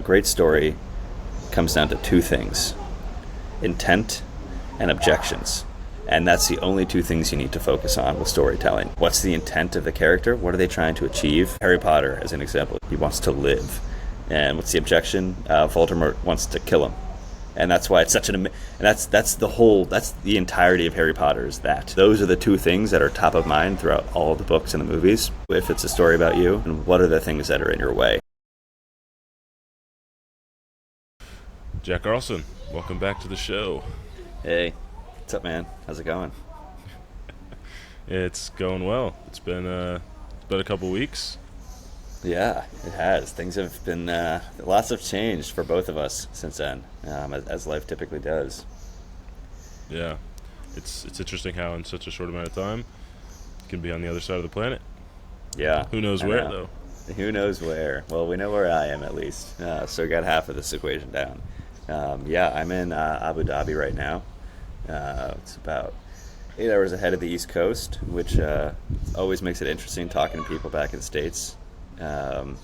great story comes down to two things: intent and objections. And that's the only two things you need to focus on with storytelling. What's the intent of the character? What are they trying to achieve? Harry Potter, as an example, he wants to live. And what's the objection? Voldemort wants to kill him. And that's why it's such and that's the entirety of Harry Potter is that. Those are the two things that are top of mind throughout all of the books and the movies. If it's a story about you, and what are the things that are in your way? Jack Carlson, welcome back to the show. Hey, what's up, man? How's it going? It's going well. It's been a couple weeks. Yeah, it has. Things have been lots have changed for both of us since then, as life typically does. Yeah, it's interesting how in such a short amount of time you can be on the other side of the planet. Yeah. Who knows where though? Who knows where? Well, we know where I am at least. So we got half of this equation down. I'm in Abu Dhabi right now. It's about 8 hours ahead of the East Coast, which always makes it interesting talking to people back in the States. You're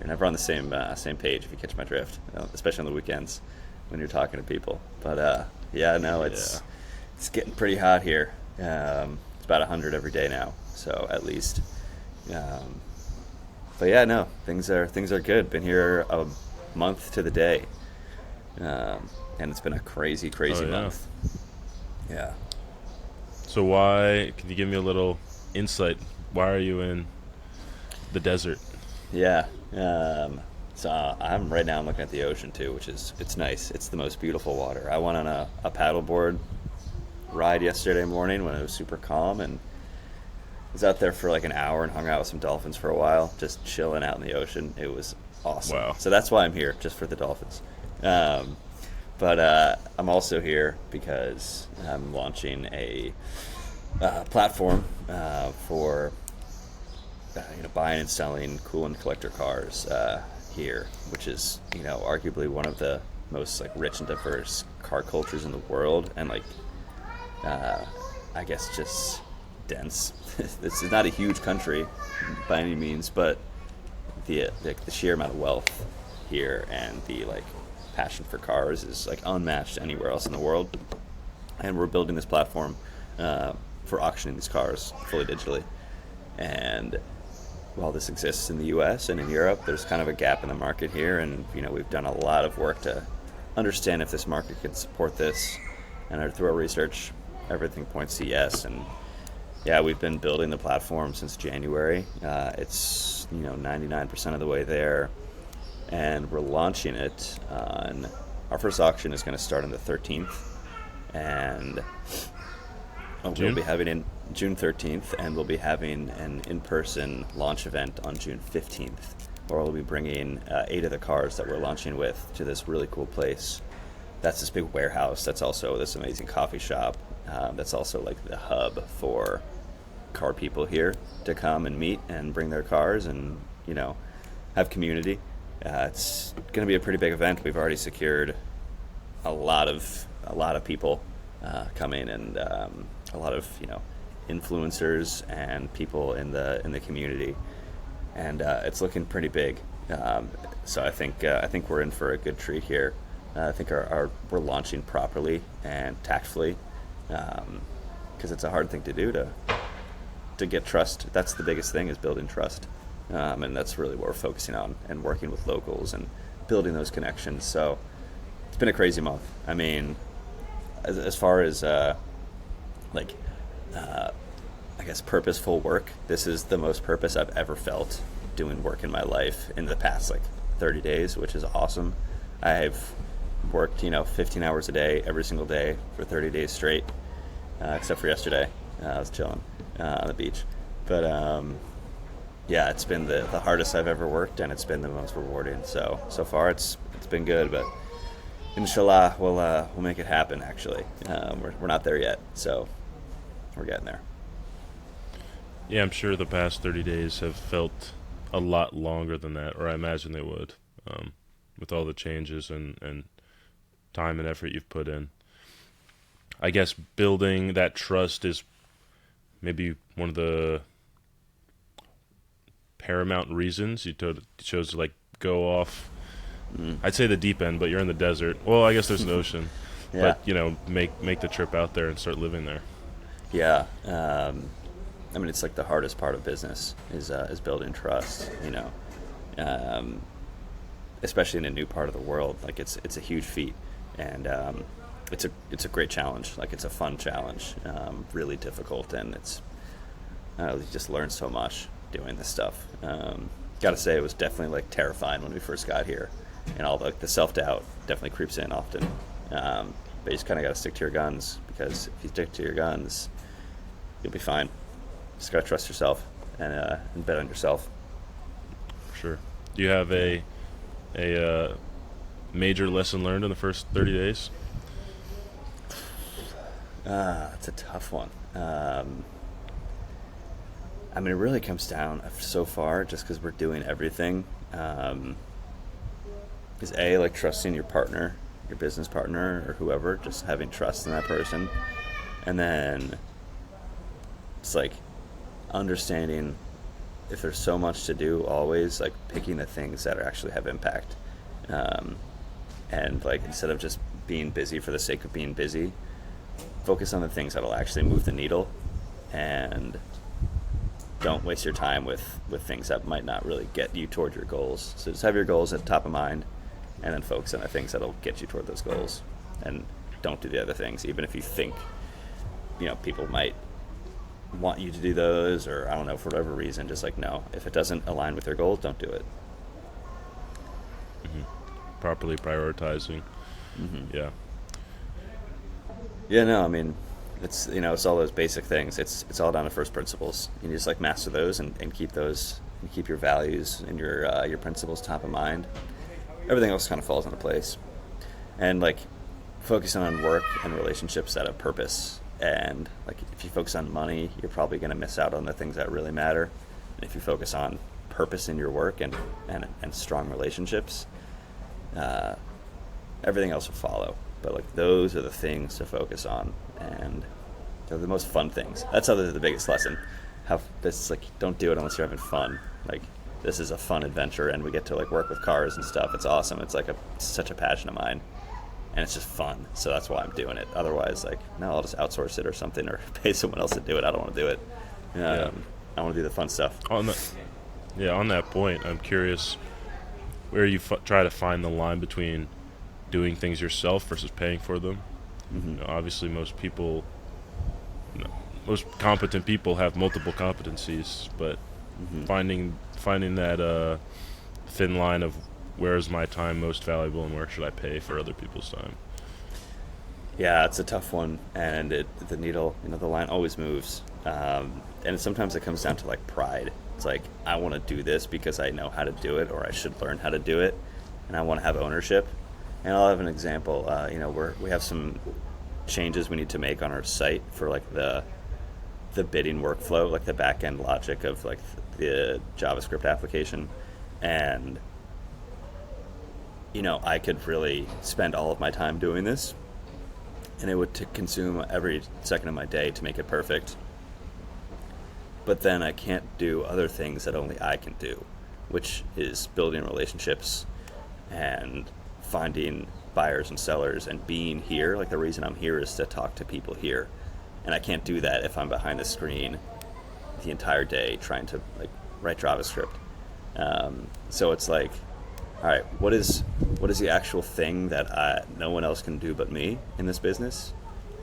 never on the same page, if you catch my drift, especially on the weekends when you're talking to people. But it's getting pretty hot here. It's about 100 every day now, so at least. Things are good. Been here a month to the day, and it's been a crazy month. Yeah. So why? Can you give me a little insight? Why are you in the desert? Yeah. So I'm right now. I'm looking at the ocean too, it's nice. It's the most beautiful water. I went on a paddleboard ride yesterday morning when it was super calm, and was out there for like an hour and hung out with some dolphins for a while, just chilling out in the ocean. It was awesome. Wow. So that's why I'm here, just for the dolphins. But I'm also here because I'm launching a platform for buying and selling cool and collector cars here, which is arguably one of the most rich and diverse car cultures in the world, and I guess just dense. This is not a huge country by any means, but the sheer amount of wealth here and the passion for cars is unmatched anywhere else in the world. And we're building this platform for auctioning these cars fully digitally. And while this exists in the US and in Europe, there's kind of a gap in the market here, and we've done a lot of work to understand if this market can support this. And through our research, everything points to yes. And yeah, we've been building the platform since January. It's 99% of the way there, and we're launching it on our first auction is going to start on the 13th, and we'll be having in June 13th, and we'll be having an in-person launch event on June 15th, where we'll be bringing 8 of the cars that we're launching with to this really cool place. That's this big warehouse. That's also this amazing coffee shop. That's also the hub for car people here to come and meet and bring their cars and have community. It's going to be a pretty big event. We've already secured a lot of people coming, and a lot of influencers and people in the community, and it's looking pretty big. So I think we're in for a good treat here. I think we're launching properly and tactfully, because it's a hard thing to do to get trust. That's the biggest thing, is building trust. And that's really what we're focusing on, and working with locals and building those connections. So it's been a crazy month. I mean, as far as I guess purposeful work, this is the most purpose I've ever felt doing work in my life in the past 30 days, which is awesome. I've worked 15 hours a day every single day for 30 days straight, except for yesterday. I was chilling on the beach, but yeah, it's been the hardest I've ever worked, and it's been the most rewarding. So far it's been good, but inshallah we'll make it happen. Actually, we're not there yet, so we're getting there. Yeah, I'm sure the past 30 days have felt a lot longer than that, or I imagine they would, with all the changes and time and effort you've put in. I guess building that trust is maybe one of the paramount reasons you chose to go off I'd say the deep end, but you're in the desert. Well, I guess there's an ocean, Yeah. but make the trip out there and start living there. Yeah. I mean, it's like the hardest part of business is building trust. Um, especially in a new part of the world. Like it's a huge feat, and it's a great challenge. Like it's a fun challenge, really difficult, and you just learn so much doing this stuff. Got to say, it was definitely like terrifying when we first got here, and all the self doubt definitely creeps in often. But you just kind of got to stick to your guns, because if you stick to your guns, you'll be fine. Just gotta trust yourself and bet on yourself. Sure. Do you have a major lesson learned in the first 30 days? That's a tough one. I mean, it really comes down so far just because we're doing everything. Is like trusting your partner, your business partner, or whoever, just having trust in that person. And then it's like understanding if there's so much to do, always like picking the things that actually have impact. And like instead of just being busy for the sake of being busy, focus on the things that'll actually move the needle, and don't waste your time with things that might not really get you toward your goals. So just have your goals at the top of mind, and then focus on the things that'll get you toward those goals, and don't do the other things, even if you think people might want you to do those, or I don't know, for whatever reason. Just like, no, if it doesn't align with your goals, don't do it. Properly prioritizing. Yeah. Yeah, no, I mean, it's it's all those basic things. It's all down to first principles. You just like master those and keep those, and keep your values and your principles top of mind. Everything else kind of falls into place. And like focusing on work and relationships that have purpose. And like if you focus on money, you're probably going to miss out on the things that really matter. And if you focus on purpose in your work and strong relationships, everything else will follow. But like those are the things to focus on, and they're the most fun things. That's the biggest lesson. This like, don't do it unless you're having fun. Like this is a fun adventure, and we get to like work with cars and stuff. It's awesome. It's like such a passion of mine, and it's just fun. So that's why I'm doing it. Otherwise, like, no, I'll just outsource it or something, or pay someone else to do it. I don't want to do it. I want to do the fun stuff. On that point, I'm curious where you try to find the line between doing things yourself versus paying for them. Obviously, most competent people have multiple competencies, but finding that thin line of where is my time most valuable and where should I pay for other people's time. Yeah, it's a tough one, and the needle, the line always moves, and sometimes it comes down to like pride. It's like, I want to do this because I know how to do it, or I should learn how to do it, and I want to have ownership. And I'll have an example. We have some changes we need to make on our site for like the bidding workflow, like the back end logic of like the JavaScript application, and I could really spend all of my time doing this, and it would consume every second of my day to make it perfect. But then I can't do other things that only I can do, which is building relationships and finding buyers and sellers and being here. Like the reason I'm here is to talk to people here, and I can't do that if I'm behind the screen the entire day trying to like write JavaScript. So it's like, all right, what is the actual thing that no one else can do but me in this business?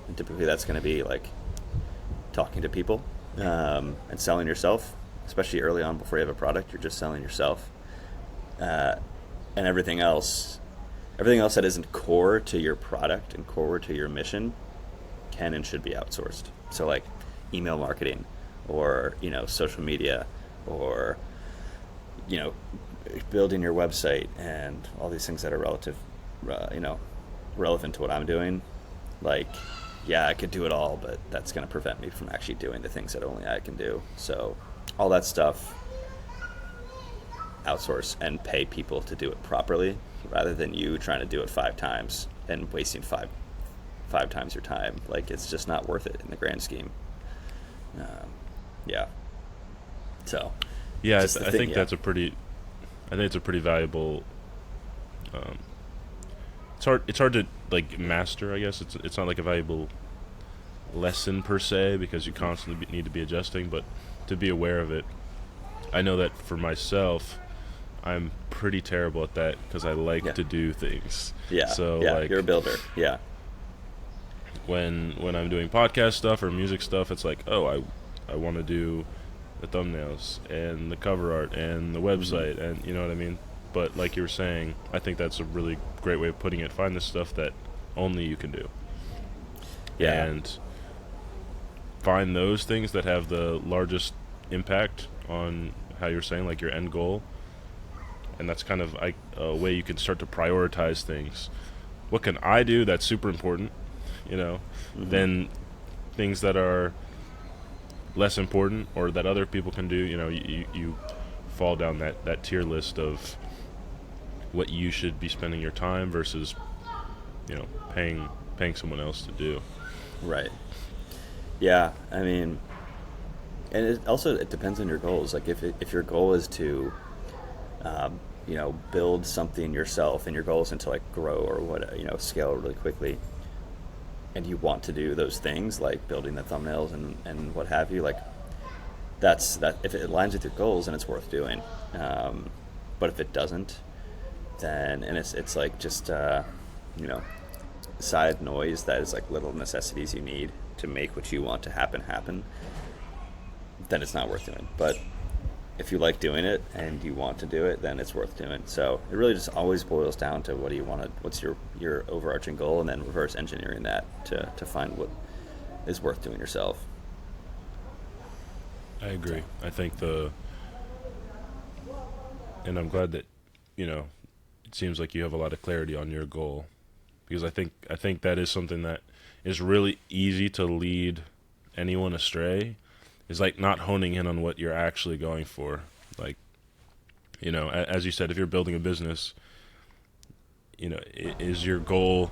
And typically that's going to be like talking to people and selling yourself, especially early on before you have a product. You're just selling yourself, and everything else that isn't core to your product and core to your mission can and should be outsourced. So like email marketing, or social media, or building your website, and all these things that are relevant to what I'm doing. Like, yeah, I could do it all, but that's going to prevent me from actually doing the things that only I can do. So all that stuff, outsource and pay people to do it properly, rather than you trying to do it 5 times and wasting five times your time. Like, it's just not worth it in the grand scheme. Yeah. So. Yeah, I think it's a pretty valuable Um, it's hard to like master. I guess it's not like a valuable lesson per se because you constantly need to be adjusting, but to be aware of it. I know that for myself, I'm pretty terrible at that because I like Yeah. to do things. Yeah. So Yeah. like You're a builder. Yeah. when I'm doing podcast stuff or music stuff, it's like, oh, I want to do the thumbnails and the cover art and the website, and you know what I mean. But like you were saying, I think that's a really great way of putting it. Find the stuff that only you can do, Yeah. and find those things that have the largest impact on how you're saying, like your end goal. And that's kind of like a way you can start to prioritize things. What can I do that's super important, you know, then things that are less important or that other people can do, you know, you fall down that tier list of what you should be spending your time versus, you know, paying someone else to do. Right. Yeah. I mean, and it depends on your goals. Like if your goal is to, build something yourself, and your goal isn't to like grow or scale really quickly, and you want to do those things like building the thumbnails and what have you, like that if it aligns with your goals, then it's worth doing. But if it doesn't, then and it's like just side noise that is like little necessities you need to make what you want to happen, then it's not worth doing. But if you like doing it and you want to do it, then it's worth doing. So it really just always boils down to what do you want to, what's your overarching goal, and then reverse engineering that to find what is worth doing yourself. I agree. I think and I'm glad that, you know, it seems like you have a lot of clarity on your goal, because I think that is something that is really easy to lead anyone astray, is like not honing in on what you're actually going for. Like, you know, as you said, if you're building a business, you know, is your goal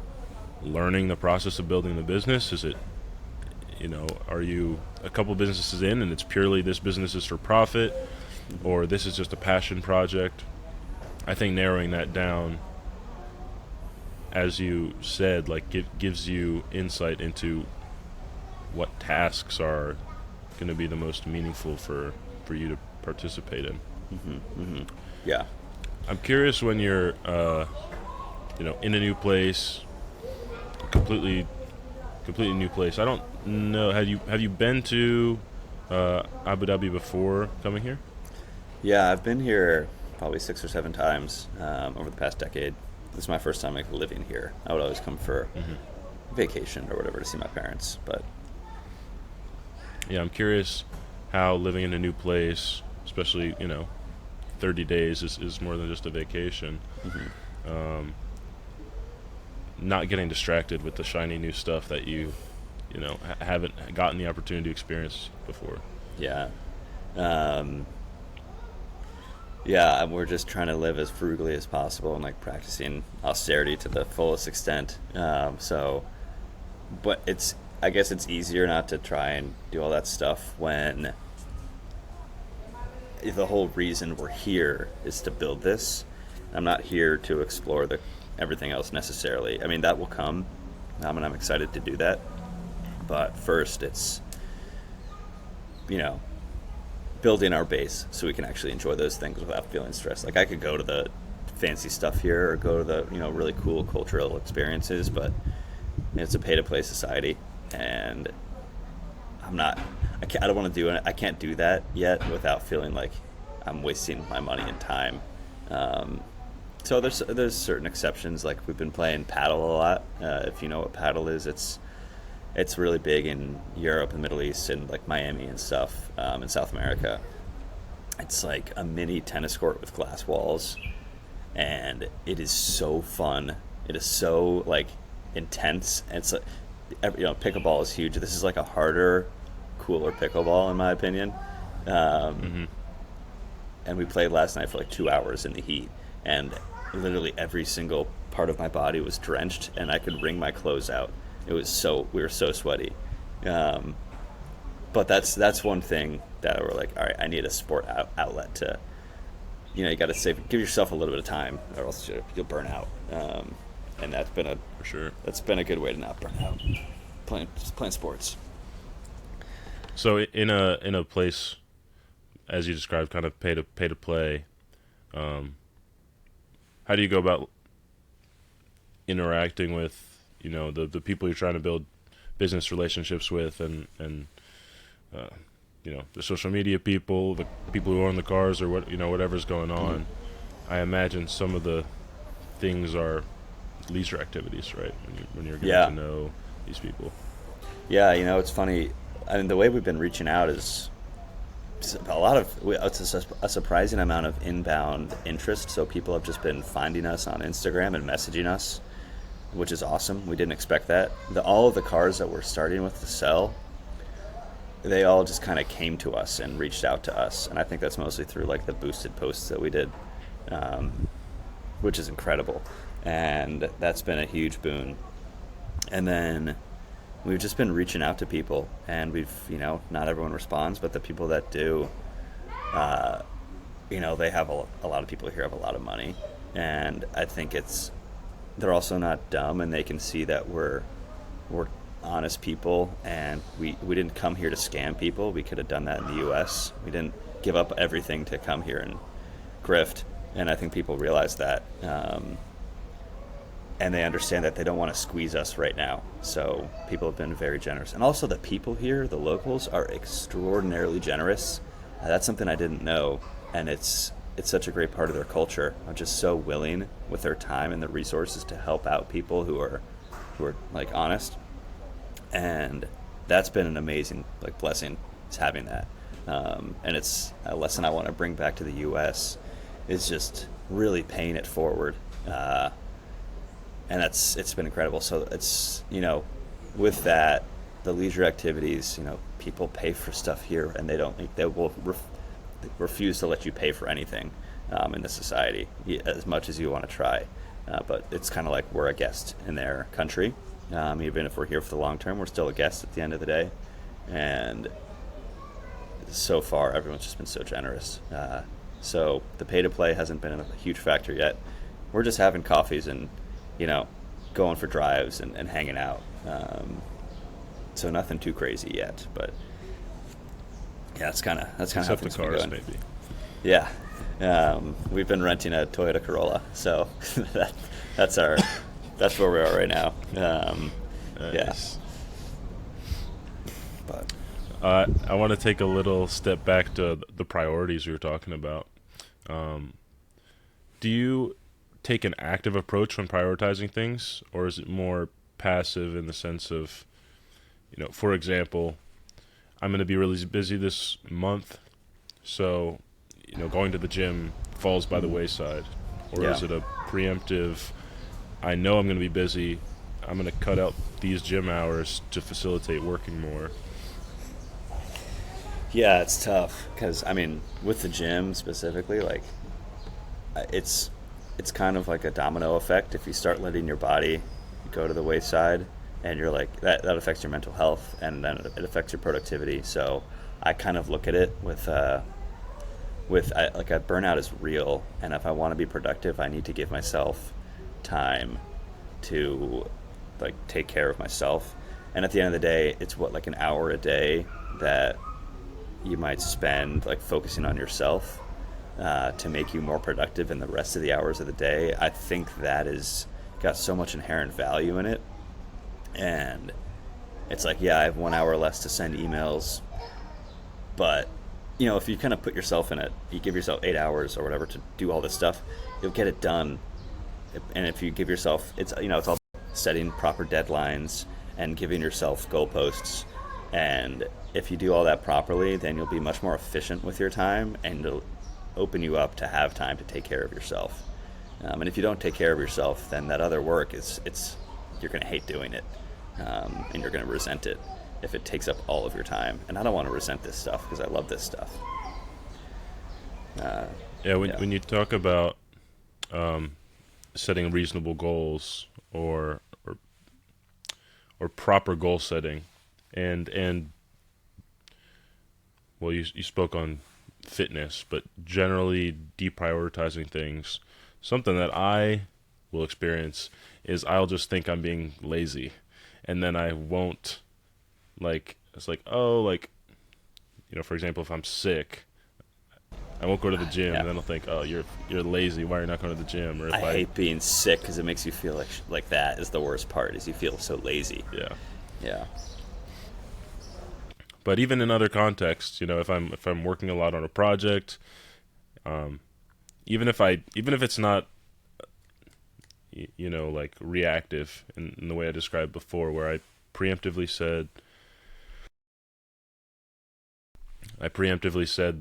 learning the process of building the business? Is it, you know, are you a couple businesses in and it's purely this business is for profit, or this is just a passion project? I think narrowing that down, as you said, like gives you insight into what tasks are going to be the most meaningful for you to participate in. Yeah. I'm curious, when you're in a new place, completely new place. I don't know. Have you been to Abu Dhabi before coming here? Yeah, I've been here probably 6 or 7 times over the past decade. This is my first time like living here. I would always come for vacation or whatever to see my parents, but Yeah, I'm curious how living in a new place, especially, 30 days is more than just a vacation. Not getting distracted with the shiny new stuff that you haven't gotten the opportunity to experience before. yeah. Yeah, we're just trying to live as frugally as possible and like practicing austerity to the fullest extent. But I guess it's easier not to try and do all that stuff when the whole reason we're here is to build this. I'm not here to explore everything else necessarily. I mean, that will come, and I'm excited to do that. But first, it's building our base so we can actually enjoy those things without feeling stressed. Like I could go to the fancy stuff here or go to the really cool cultural experiences, but it's a pay-to-play society, and I don't want to do it. I can't do that yet without feeling like I'm wasting my money and time. So there's certain exceptions. Like we've been playing paddle a lot. If you know what paddle is, it's really big in Europe and Middle East and like Miami and stuff, in South America. It's like a mini tennis court with glass walls, and it is so fun. It is so like intense. And it's like, pickleball is huge. This is like a harder, cooler pickleball in my opinion. And we played last night for like 2 hours in the heat, and literally every single part of my body was drenched, and I could wring my clothes out. We were so sweaty. But that's one thing that we're like, all right, I need a sport outlet you got to give yourself a little bit of time, or else you'll burn out. And For sure. that's been a good way to not burn out playing sports. So in a place, as you described, kind of pay to play, how do you go about interacting with the people you're trying to build business relationships with, and the social media people, the people who own the cars, or whatever's going on? I imagine some of the things are leisure activities, right? When you're getting to know these people. Yeah, it's funny. I mean, the way we've been reaching out is it's a surprising amount of inbound interest. So people have just been finding us on Instagram and messaging us, which is awesome. We didn't expect that. All of the cars that we're starting with to sell, they all just kind of came to us and reached out to us. And I think that's mostly through like the boosted posts that we did, which is incredible. And that's been a huge boon. And then we've just been reaching out to people, and we've, not everyone responds, but the people that do, they have a lot of people here have a lot of money. And I think they're also not dumb, and they can see that we're honest people, and we didn't come here to scam people. We could have done that in the US. We didn't give up everything to come here and grift. And I think people realize that. And they understand that they don't want to squeeze us right now. So people have been very generous. And also the people here, the locals, are extraordinarily generous. That's something I didn't know. And it's such a great part of their culture. I'm just so willing with their time and the resources to help out people who are like honest. And that's been an amazing blessing, is having that. And it's a lesson I want to bring back to the US, is just really paying it forward. And it's been incredible. So it's, with that, the leisure activities, people pay for stuff here, and they will refuse to let you pay for anything in this society, as much as you want to try. But it's kind of like we're a guest in their country. Even if we're here for the long term, we're still a guest at the end of the day. And so far, everyone's just been so generous. So the pay to play hasn't been a huge factor yet. We're just having coffees and going for drives and hanging out. So nothing too crazy yet, but yeah, that's kind of how things the cars, been going. maybe. Yeah, we've been renting a Toyota Corolla, so that's where we are right now. Nice. Yeah, but I want to take a little step back to the priorities we were talking about. Do you take an active approach when prioritizing things, or is it more passive in the sense of, for example, I'm going to be really busy this month, so going to the gym falls by the wayside? Or is it a preemptive, I know I'm going to be busy, I'm going to cut out these gym hours to facilitate working more? Yeah, it's tough because with the gym specifically, it's kind of like a domino effect. If you start letting your body go to the wayside, and you're that affects your mental health, and then it affects your productivity. So I kind of look at it with a burnout is real, and if I want to be productive, I need to give myself time to take care of myself. And at the end of the day, it's an hour a day that you might spend focusing on yourself to make you more productive in the rest of the hours of the day. I think that is got so much inherent value in it. And it's I have 1 hour less to send emails, but if you kind of put yourself in it, you give yourself 8 hours or whatever to do all this stuff, you'll get it done. And if you give yourself, it's all setting proper deadlines and giving yourself goalposts. And if you do all that properly, then you'll be much more efficient with your time, and it'll open you up to have time to take care of yourself. And if you don't take care of yourself, then that other work you're going to hate doing it, and you're going to resent it if it takes up all of your time. And I don't want to resent this stuff because I love this stuff. When you talk about setting reasonable goals or proper goal setting, and well, you spoke on fitness, but generally deprioritizing things. Something that I will experience is I'll just think I'm being lazy, and then I won't, like, it's like, oh, like, for example, if I'm sick, I won't go to the gym, Yeah. and then I'll think, oh, you're lazy, why are you not going to the gym? Or if I hate being sick because it makes you feel like that is the worst part, is you feel so lazy. Yeah. Yeah. But even in other contexts, if I'm working a lot on a project, even if it's not, like reactive in the way I described before, where I preemptively said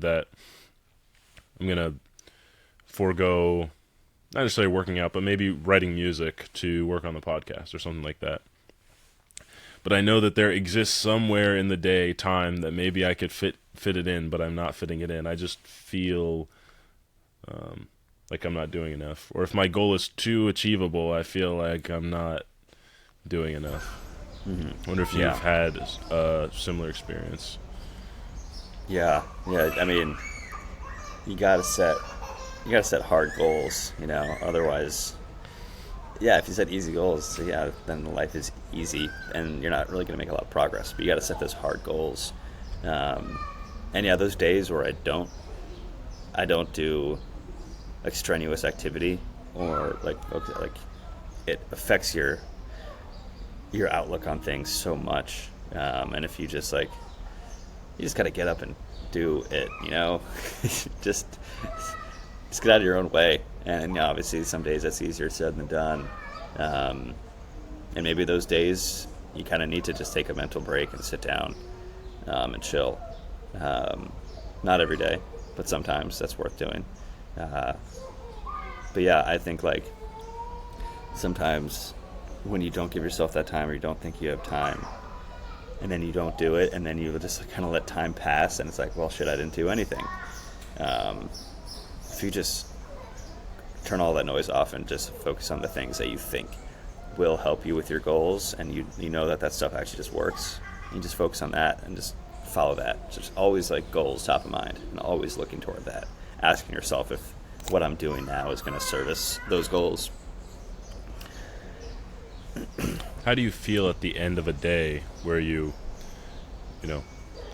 that I'm gonna forego not necessarily working out, but maybe writing music to work on the podcast or something like that. But I know that there exists somewhere in the day time that maybe I could fit it in, but I'm not fitting it in. I just feel like I'm not doing enough. Or if my goal is too achievable, I feel like I'm not doing enough. Mm-hmm. I wonder if you've had a similar experience. Yeah. I mean, you gotta set hard goals. Otherwise, if you set easy goals, then life is easy, and you're not really gonna make a lot of progress. But you gotta set those hard goals. And those days where I don't do like strenuous activity, or like it affects your outlook on things so much. And if you just got to get up and do it, just get out of your own way. And obviously some days that's easier said than done. And maybe those days you kind of need to just take a mental break and sit down and chill. Not every day, but sometimes that's worth doing. But I think sometimes when you don't give yourself that time, or you don't think you have time, and then you don't do it, and then you just kind of let time pass, and it's like, well, shit, I didn't do anything. If you just turn all that noise off and just focus on the things that you think will help you with your goals, and you know that stuff actually just works, you just focus on that and just follow that. Just always goals top of mind, and always looking toward that, asking yourself if what I'm doing now is going to service those goals. How do you feel at the end of a day where you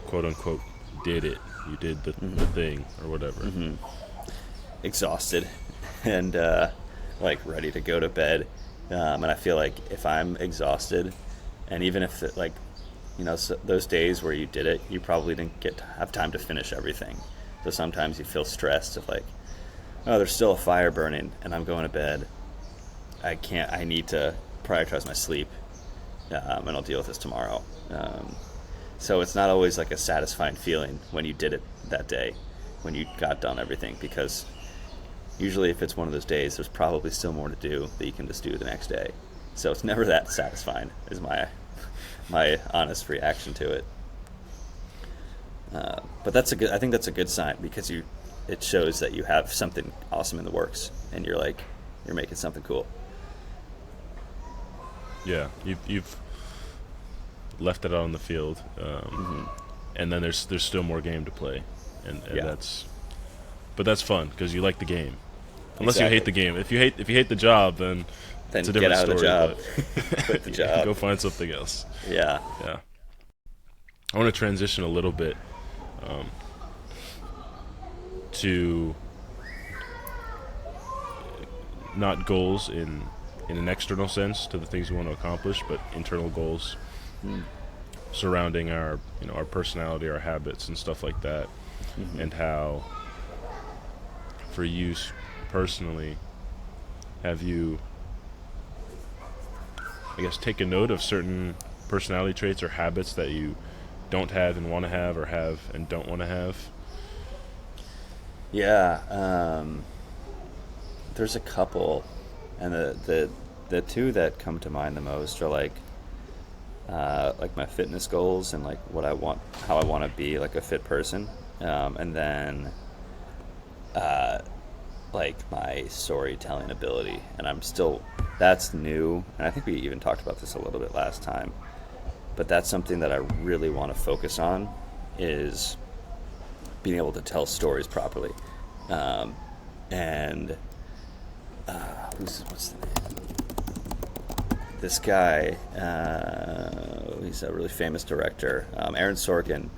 quote unquote did it? You did the thing or whatever. Mm-hmm. Exhausted and ready to go to bed. And I feel like if I'm exhausted, and even if those days where you did it, you probably didn't have time to finish everything. So sometimes you feel stressed of oh, there's still a fire burning and I'm going to bed. I need to prioritize my sleep, and I'll deal with this tomorrow. So it's not always a satisfying feeling when you did it that day, when you got done everything, because usually if it's one of those days, there's probably still more to do that you can just do the next day. So it's never that satisfying, is my honest reaction to it. But I think that's a good sign, because it shows that you have something awesome in the works, and you're making something cool. Yeah, you've left it out on the field, and then there's still more game to play, and that's fun because you like the game. Unless you hate the game. If you hate the job, then it's a different get out story. Of the job. Quit the job. Go find something else. Yeah. I want to transition a little bit to not goals in an external sense to the things we want to accomplish, but internal goals surrounding our personality, our habits, and stuff like that, and how, for you personally, have you, I guess, take a note of certain personality traits or habits that you don't have and want to have, or have and don't want to have? Yeah, there's a couple, and the two that come to mind the most are like my fitness goals and what I want, how I want to be a fit person, and then my storytelling ability. And that's new, and I think we even talked about this a little bit last time, but that's something that I really want to focus on, is being able to tell stories properly. And what's the name? This guy, he's a really famous director, Aaron Sorkin.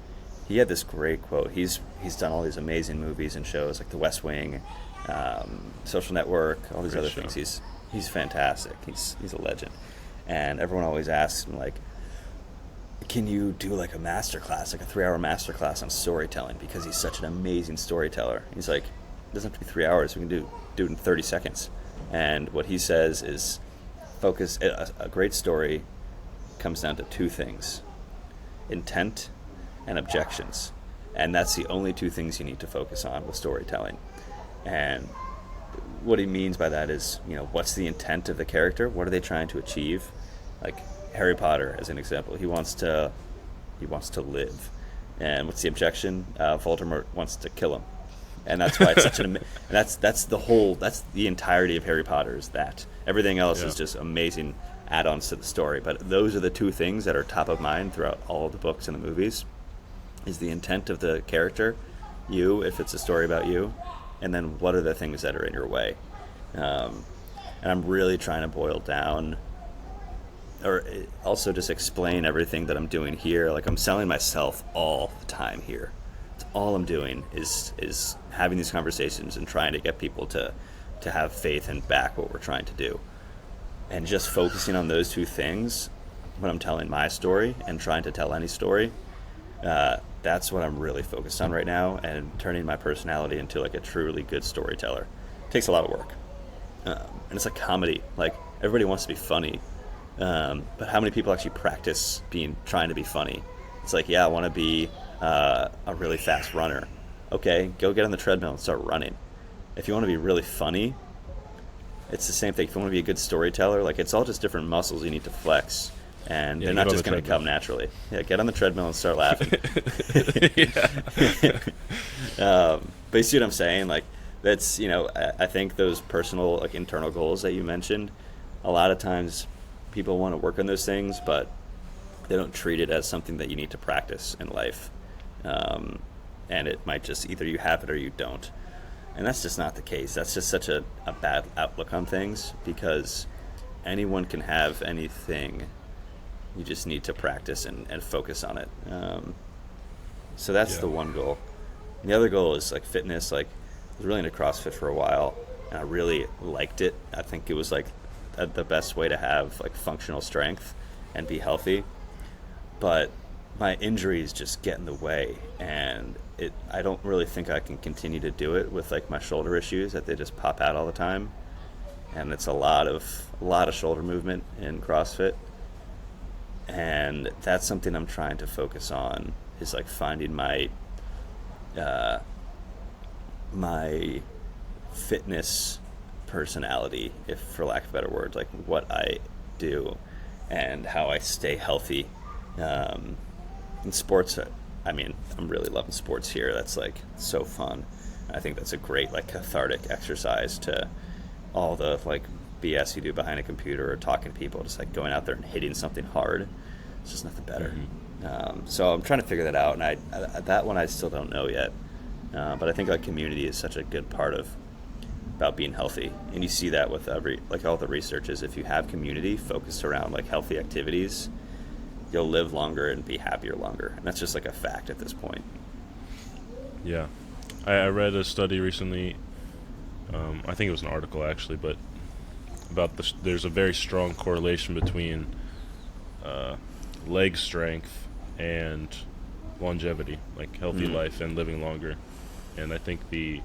He had this great quote. He's done all these amazing movies and shows like The West Wing, Social Network, all these Great other show. things. He's fantastic. He's a legend. And everyone always asks him, like, can you do like a masterclass, like a 3-hour masterclass on storytelling? Because he's such an amazing storyteller. He's like, it doesn't have to be 3 hours. We can do it in 30 seconds. And what he says is, focus. A great story comes down to two things: intent and objections. And that's the only two things you need to focus on with storytelling. And what he means by that is, what's the intent of the character? What are they trying to achieve? Like Harry Potter, as an example, he wants to live. And what's the objection? Voldemort wants to kill him. And that's why it's such an. And that's the entirety of Harry Potter. Is that everything else is just amazing add-ons to the story. But those are the two things that are top of mind throughout all of the books and the movies: is the intent of the character, you, if it's a story about you, and then what are the things that are in your way. And I'm really trying to boil down, or also just explain everything that I'm doing here. Like, I'm selling myself all the time here. It's all I'm doing is having these conversations and trying to get people to have faith and back what we're trying to do. And just focusing on those two things when I'm telling my story and trying to tell any story, that's what I'm really focused on right now, and turning my personality into like a truly good storyteller. It takes a lot of work. And it's like comedy. Like, everybody wants to be funny. But how many people actually practice trying to be funny? It's like, I want to be a really fast runner. Okay, go get on the treadmill and start running. If you want to be really funny, it's the same thing. If you want to be a good storyteller, like, it's all just different muscles you need to flex. And they're not just going to come naturally. Yeah, get on the treadmill and start laughing. But you see what I'm saying? Like, that's, I think those personal, like, internal goals that you mentioned, a lot of times people want to work on those things, but they don't treat it as something that you need to practice in life. And it might just, either you have it or you don't. And that's just not the case. That's just such a bad outlook on things, because anyone can have anything. You just need to practice and focus on it. So that's the one goal. And the other goal is like fitness. Like, I was really into CrossFit for a while, and I really liked it. I think it was like the best way to have like functional strength and be healthy. But my injuries just get in the way, and I don't really think I can continue to do it with like my shoulder issues, that they just pop out all the time. And it's a lot of shoulder movement in CrossFit. And that's something I'm trying to focus on, is like finding my my fitness personality, if for lack of a better word, like what I do and how I stay healthy. In sports, I mean, I'm really loving sports here. That's like so fun. I think that's a great like cathartic exercise to all the like BS you do behind a computer or talking to people. Just like going out there and hitting something hard. It's just nothing better. So I'm trying to figure that out, and that one I still don't know yet. But I think like community is such a good part about being healthy, and you see that with all the research is, if you have community focused around like healthy activities, you'll live longer and be happier longer. And that's just like a fact at this point. Yeah. I read a study recently, I think it was an article actually, but about there's a very strong correlation between leg strength and longevity, like healthy life and living longer. And I think the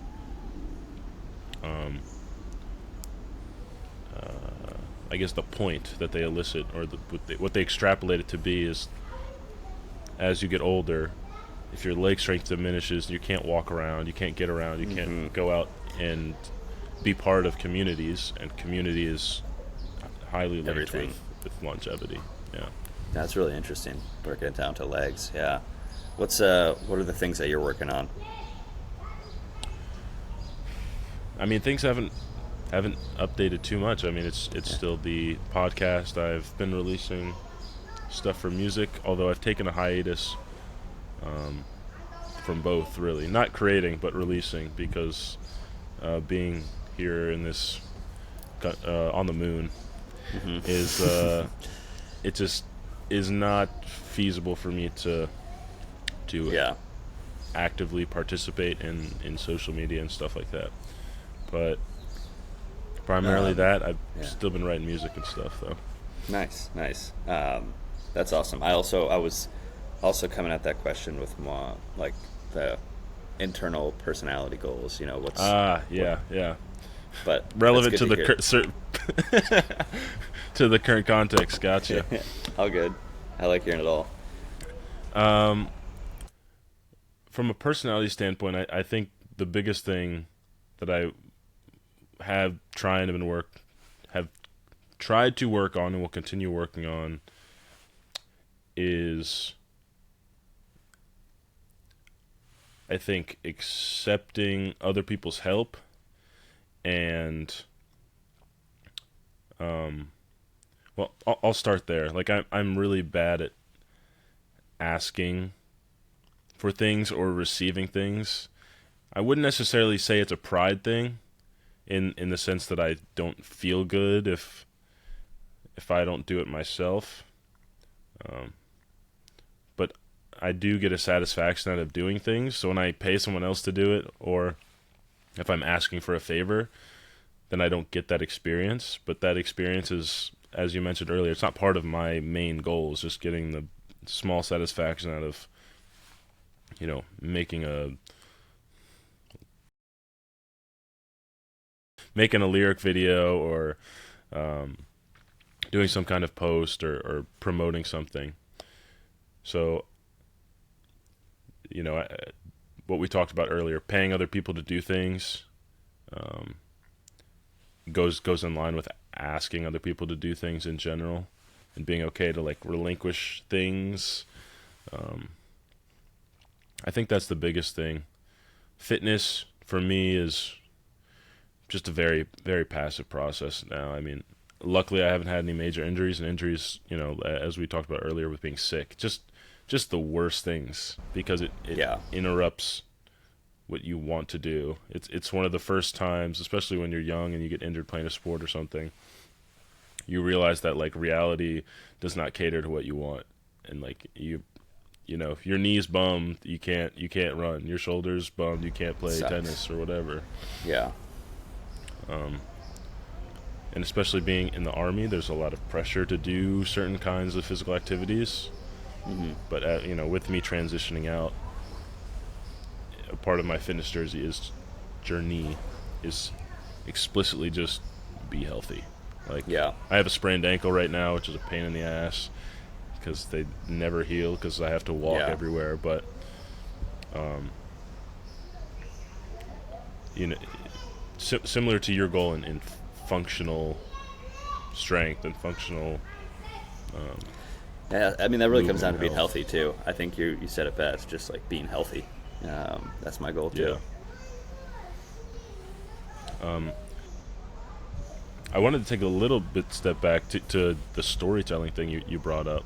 I guess the point that they elicit, or what they extrapolate it to be, is as you get older, if your leg strength diminishes, you can't walk around, you can't get around, you can't go out and be part of communities, and community is highly linked with longevity. Yeah, that's really interesting. Working it down to legs. Yeah. What are the things that you're working on? I mean, things haven't updated too much. I mean, it's still the podcast. I've been releasing stuff for music, although I've taken a hiatus from both, really. Not creating, but releasing, because being here in this on the moon is it just is not feasible for me to actively participate in social media and stuff like that. But primarily I've still been writing music and stuff, though. Nice. That's awesome. I was also coming at that question with more like the internal personality goals. You know, what's yeah. But relevant to the to the current context. Gotcha. All good. I like hearing it all. From a personality standpoint, I think the biggest thing that I have tried to work on and will continue working on is, I think, accepting other people's help and well, I'll start there. Like I'm really bad at asking for things or receiving things. I wouldn't necessarily say it's a pride thing in the sense that I don't feel good if I don't do it myself. But I do get a satisfaction out of doing things. So when I pay someone else to do it, or if I'm asking for a favor, then I don't get that experience. But that experience is, as you mentioned earlier, it's not part of my main goal. It's just getting the small satisfaction out of, making a lyric video, or doing some kind of post, or promoting something. So, what we talked about earlier, paying other people to do things, goes in line with asking other people to do things in general, and being okay to like relinquish things. I think that's the biggest thing. Fitness for me is just a very, very passive process now. I mean, luckily I haven't had any major injuries, and injuries, as we talked about earlier with being sick, just the worst things, because it interrupts what you want to do. It's one of the first times, especially when you're young and you get injured playing a sport or something, you realize that like reality does not cater to what you want, and like if your knee's bummed, you can't run. Your shoulder's bummed, you can't play tennis or whatever. Yeah. And especially being in the Army, there's a lot of pressure to do certain kinds of physical activities. Mm-hmm. But with me transitioning out, a part of my fitness journey is explicitly just be healthy. Like, I have a sprained ankle right now, which is a pain in the ass because they never heal because I have to walk everywhere. But similar to your goal in functional strength and functional. I mean, that really comes down to being healthy too. I think you said it best, just like being healthy. That's my goal too. I wanted to take a little bit step back to the storytelling thing you brought up.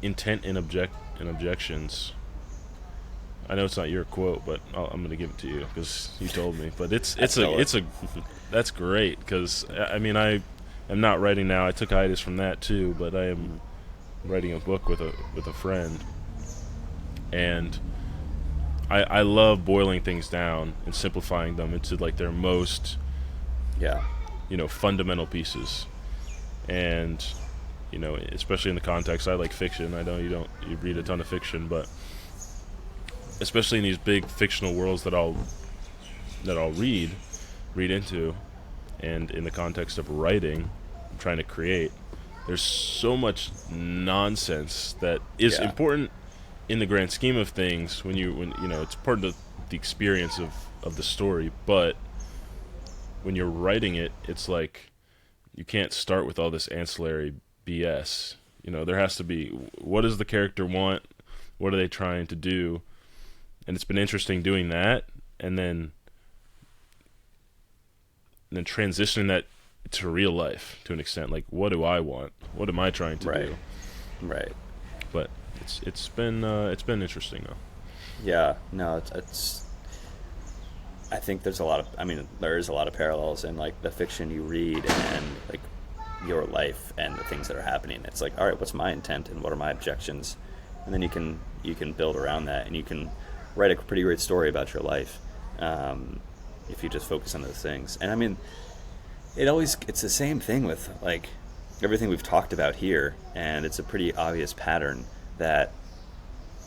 Intent and objections. I know it's not your quote, but I'm going to give it to you because you told me. But it's that's great, because I mean I am not writing now. I took hiatus from that too, but I am writing a book with a friend, and I love boiling things down and simplifying them into like their most fundamental pieces. And especially in the context, I like fiction. I know you read a ton of fiction, but especially in these big fictional worlds that I'll read into, and in the context of writing, trying to create, there's so much nonsense that is important in the grand scheme of things when it's part of the experience of the story. But when you're writing it, it's like you can't start with all this ancillary BS. There has to be, what does the character want? What are they trying to do? And it's been interesting doing that, and then transitioning that to real life to an extent. Like, what do I want? What am I trying to do? Right. But It's been interesting though. Yeah, no, it's I think there's a lot of, I mean, there is a lot of parallels in like the fiction you read and like your life and the things that are happening. It's like, all right, what's my intent and what are my objections, and then you can build around that, and you can write a pretty great story about your life, if you just focus on those things. And I mean, it's the same thing with like everything we've talked about here, and it's a pretty obvious pattern that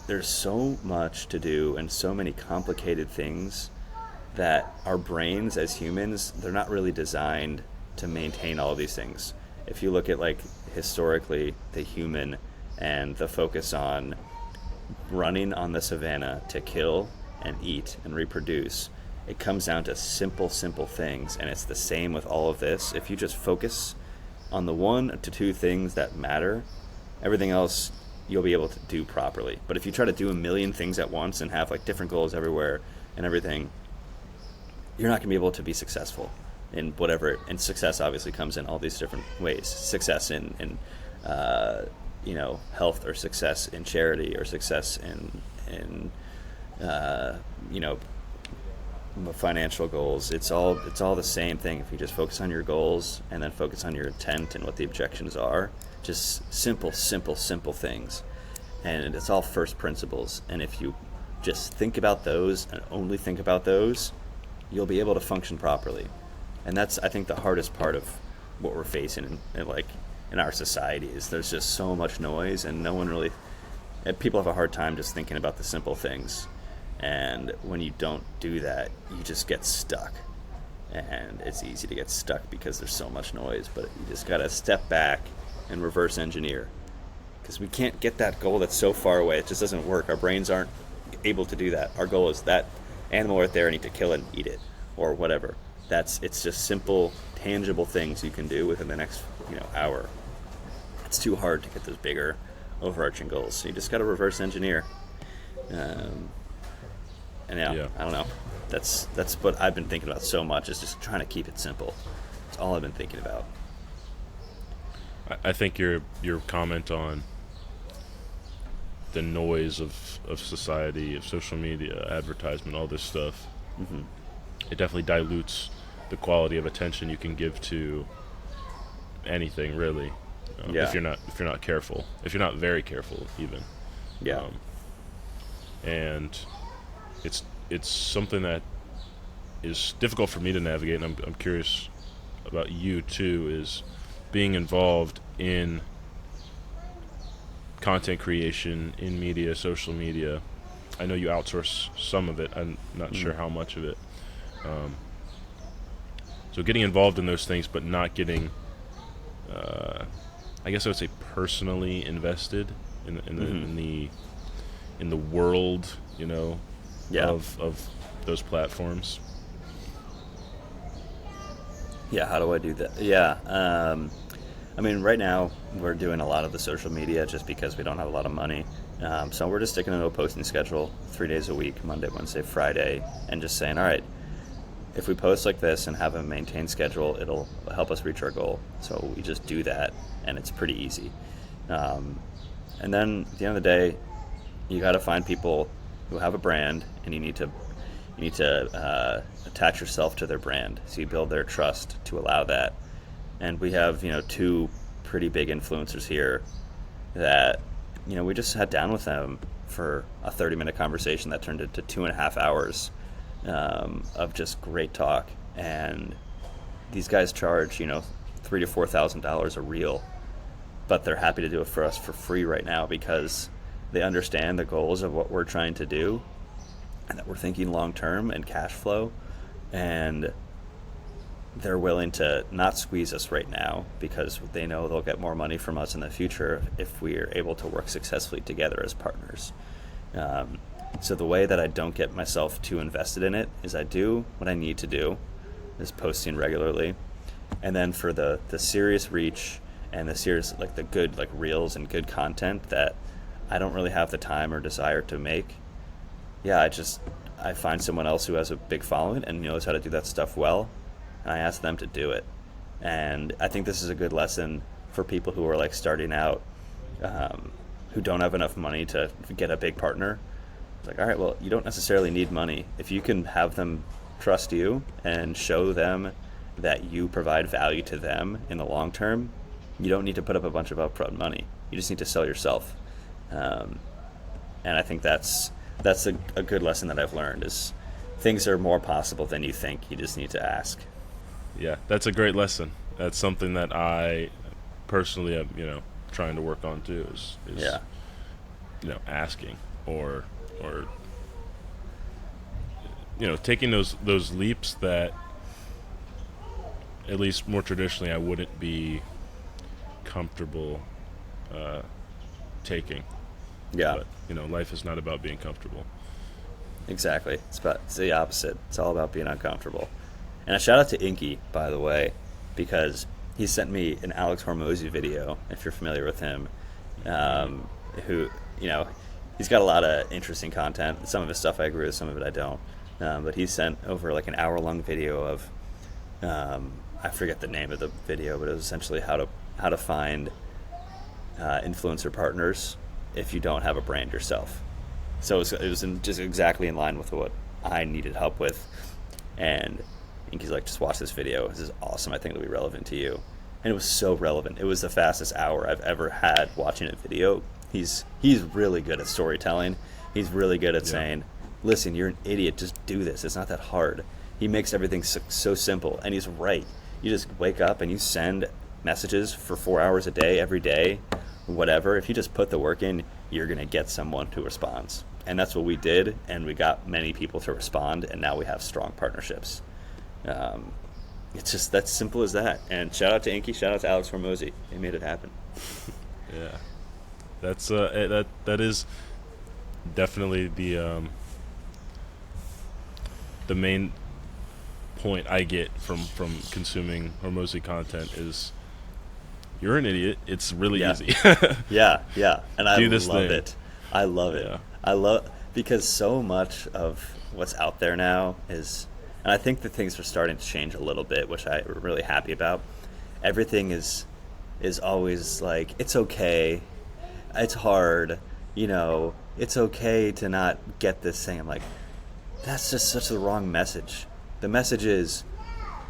there's so much to do and so many complicated things that our brains as humans, they're not really designed to maintain all of these things. If you look at like historically the human and the focus on running on the savannah to kill and eat and reproduce, it comes down to simple things, and it's the same with all of this. If you just focus on the 1 to 2 things that matter, everything else you'll be able to do properly. But if you try to do a million things at once and have like different goals everywhere and everything, you're not going to be able to be successful in whatever. And success obviously comes in all these different ways. Success in health, or success in charity, or success in financial goals. It's all the same thing. If you just focus on your goals and then focus on your intent and what the objections are, just simple things. And it's all first principles. And if you just think about those and only think about those, you'll be able to function properly. And that's, I think, the hardest part of what we're facing in our society, is there's just so much noise, and people have a hard time just thinking about the simple things. And when you don't do that, you just get stuck. And it's easy to get stuck because there's so much noise, but you just got to step back and reverse engineer. Because we can't get that goal that's so far away. It just doesn't work. Our brains aren't able to do that. Our goal is that animal right there, I need to kill it and eat it, or whatever. It's just simple, tangible things you can do within the next hour. It's too hard to get those bigger, overarching goals. So you just got to reverse engineer. I don't know. That's what I've been thinking about so much, is just trying to keep it simple. That's all I've been thinking about. I think your comment on the noise of society, of social media, advertisement, all this stuff, Mm-hmm. it definitely dilutes the quality of attention you can give to anything, really. Yeah. If you're not careful, if you're not very careful, even. Yeah. And it's something that is difficult for me to navigate, and I'm curious about you too, is being involved in content creation, in media, social media. I know you outsource some of it. I'm not sure how much of it. So getting involved in those things, but not getting, I guess I would say, personally invested in the world, of those platforms. Yeah, how do I do that? Yeah, I mean, right now we're doing a lot of the social media just because we don't have a lot of money. So we're just sticking to a posting schedule 3 days a week, Monday, Wednesday, Friday, and just saying, all right, if we post like this and have a maintained schedule, it'll help us reach our goal. So we just do that, and it's pretty easy. And then at the end of the day, you got to find people who have a brand, and you need to attach yourself to their brand. So you build their trust to allow that. And we have 2 pretty big influencers here that we just sat down with them for a 30-minute conversation that turned into 2.5 hours of just great talk. And these guys charge $3,000 to $4,000 a reel, but they're happy to do it for us for free right now because they understand the goals of what we're trying to do, and that we're thinking long term and cash flow, and they're willing to not squeeze us right now because they know they'll get more money from us in the future if we are able to work successfully together as partners. So the way that I don't get myself too invested in it is I do what I need to do, is posting regularly, and then for the serious reach and the serious, the good reels and good content that I don't really have the time or desire to make, I find someone else who has a big following and knows how to do that stuff well, and I ask them to do it. And I think this is a good lesson for people who are starting out, who don't have enough money to get a big partner. It's like, all right, well, you don't necessarily need money. If you can have them trust you and show them that you provide value to them in the long term, you don't need to put up a bunch of upfront money. You just need to sell yourself. And I think that's a good lesson that I've learned, is things are more possible than you think. You just need to ask. Yeah, that's a great lesson. That's something that I personally am, trying to work on too, is Yeah. Asking or taking those leaps that at least more traditionally I wouldn't be comfortable taking. Yeah. But life is not about being comfortable. Exactly. It's the opposite. It's all about being uncomfortable. And a shout out to Inky, by the way, because he sent me an Alex Hormozy video, if you're familiar with him, who, he's got a lot of interesting content. Some of his stuff I agree with, some of it I don't. But he sent over like an hour-long video of, I forget the name of the video, but it was essentially how to find influencer partners if you don't have a brand yourself. So it was just exactly in line with what I needed help with. And Inky's like, just watch this video. This is awesome. I think it'll be relevant to you. And it was so relevant. It was the fastest hour I've ever had watching a video. He's really good at storytelling. He's really good at saying, listen, you're an idiot. Just do this. It's not that hard. He makes everything so simple. And he's right. You just wake up and you send messages for 4 hours a day, every day, whatever. If you just put the work in, you're going to get someone who responds. And that's what we did, and we got many people to respond, and now we have strong partnerships. It's just that simple as that. And shout out to Inky, shout out to Alex Hormozy. They made it happen. Yeah, that's that is definitely the main point I get from consuming Hormozy content is, you're an idiot. It's really easy. Yeah. And I Do this love thing. it. I love it. Yeah. Because so much of what's out there now is, and I think that things are starting to change a little bit, which I'm really happy about. Everything is always like, it's okay, it's hard, it's okay to not get this thing. I'm like, that's just such the wrong message. The message is,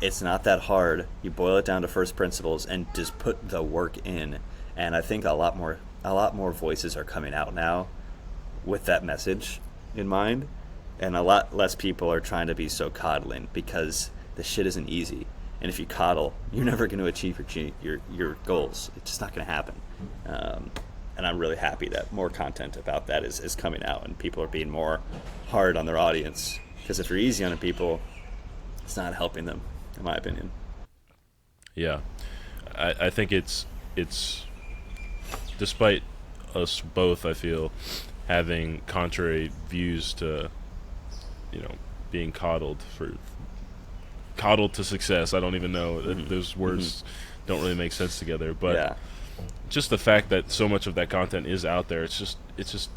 it's not that hard. You boil it down to first principles and just put the work in. And I think a lot more voices are coming out now with that message in mind, and a lot less people are trying to be so coddling, because the shit isn't easy. And if you coddle, you're never going to achieve your goals. It's just not going to happen. And I'm really happy that more content about that is coming out, and people are being more hard on their audience. Because if you're easy on the people, it's not helping them, in my opinion. Yeah, I think it's despite us both, I feel, having contrary views to, being coddled to success. I don't even know. Those words don't really make sense together. But just the fact that so much of that content is out there, it's just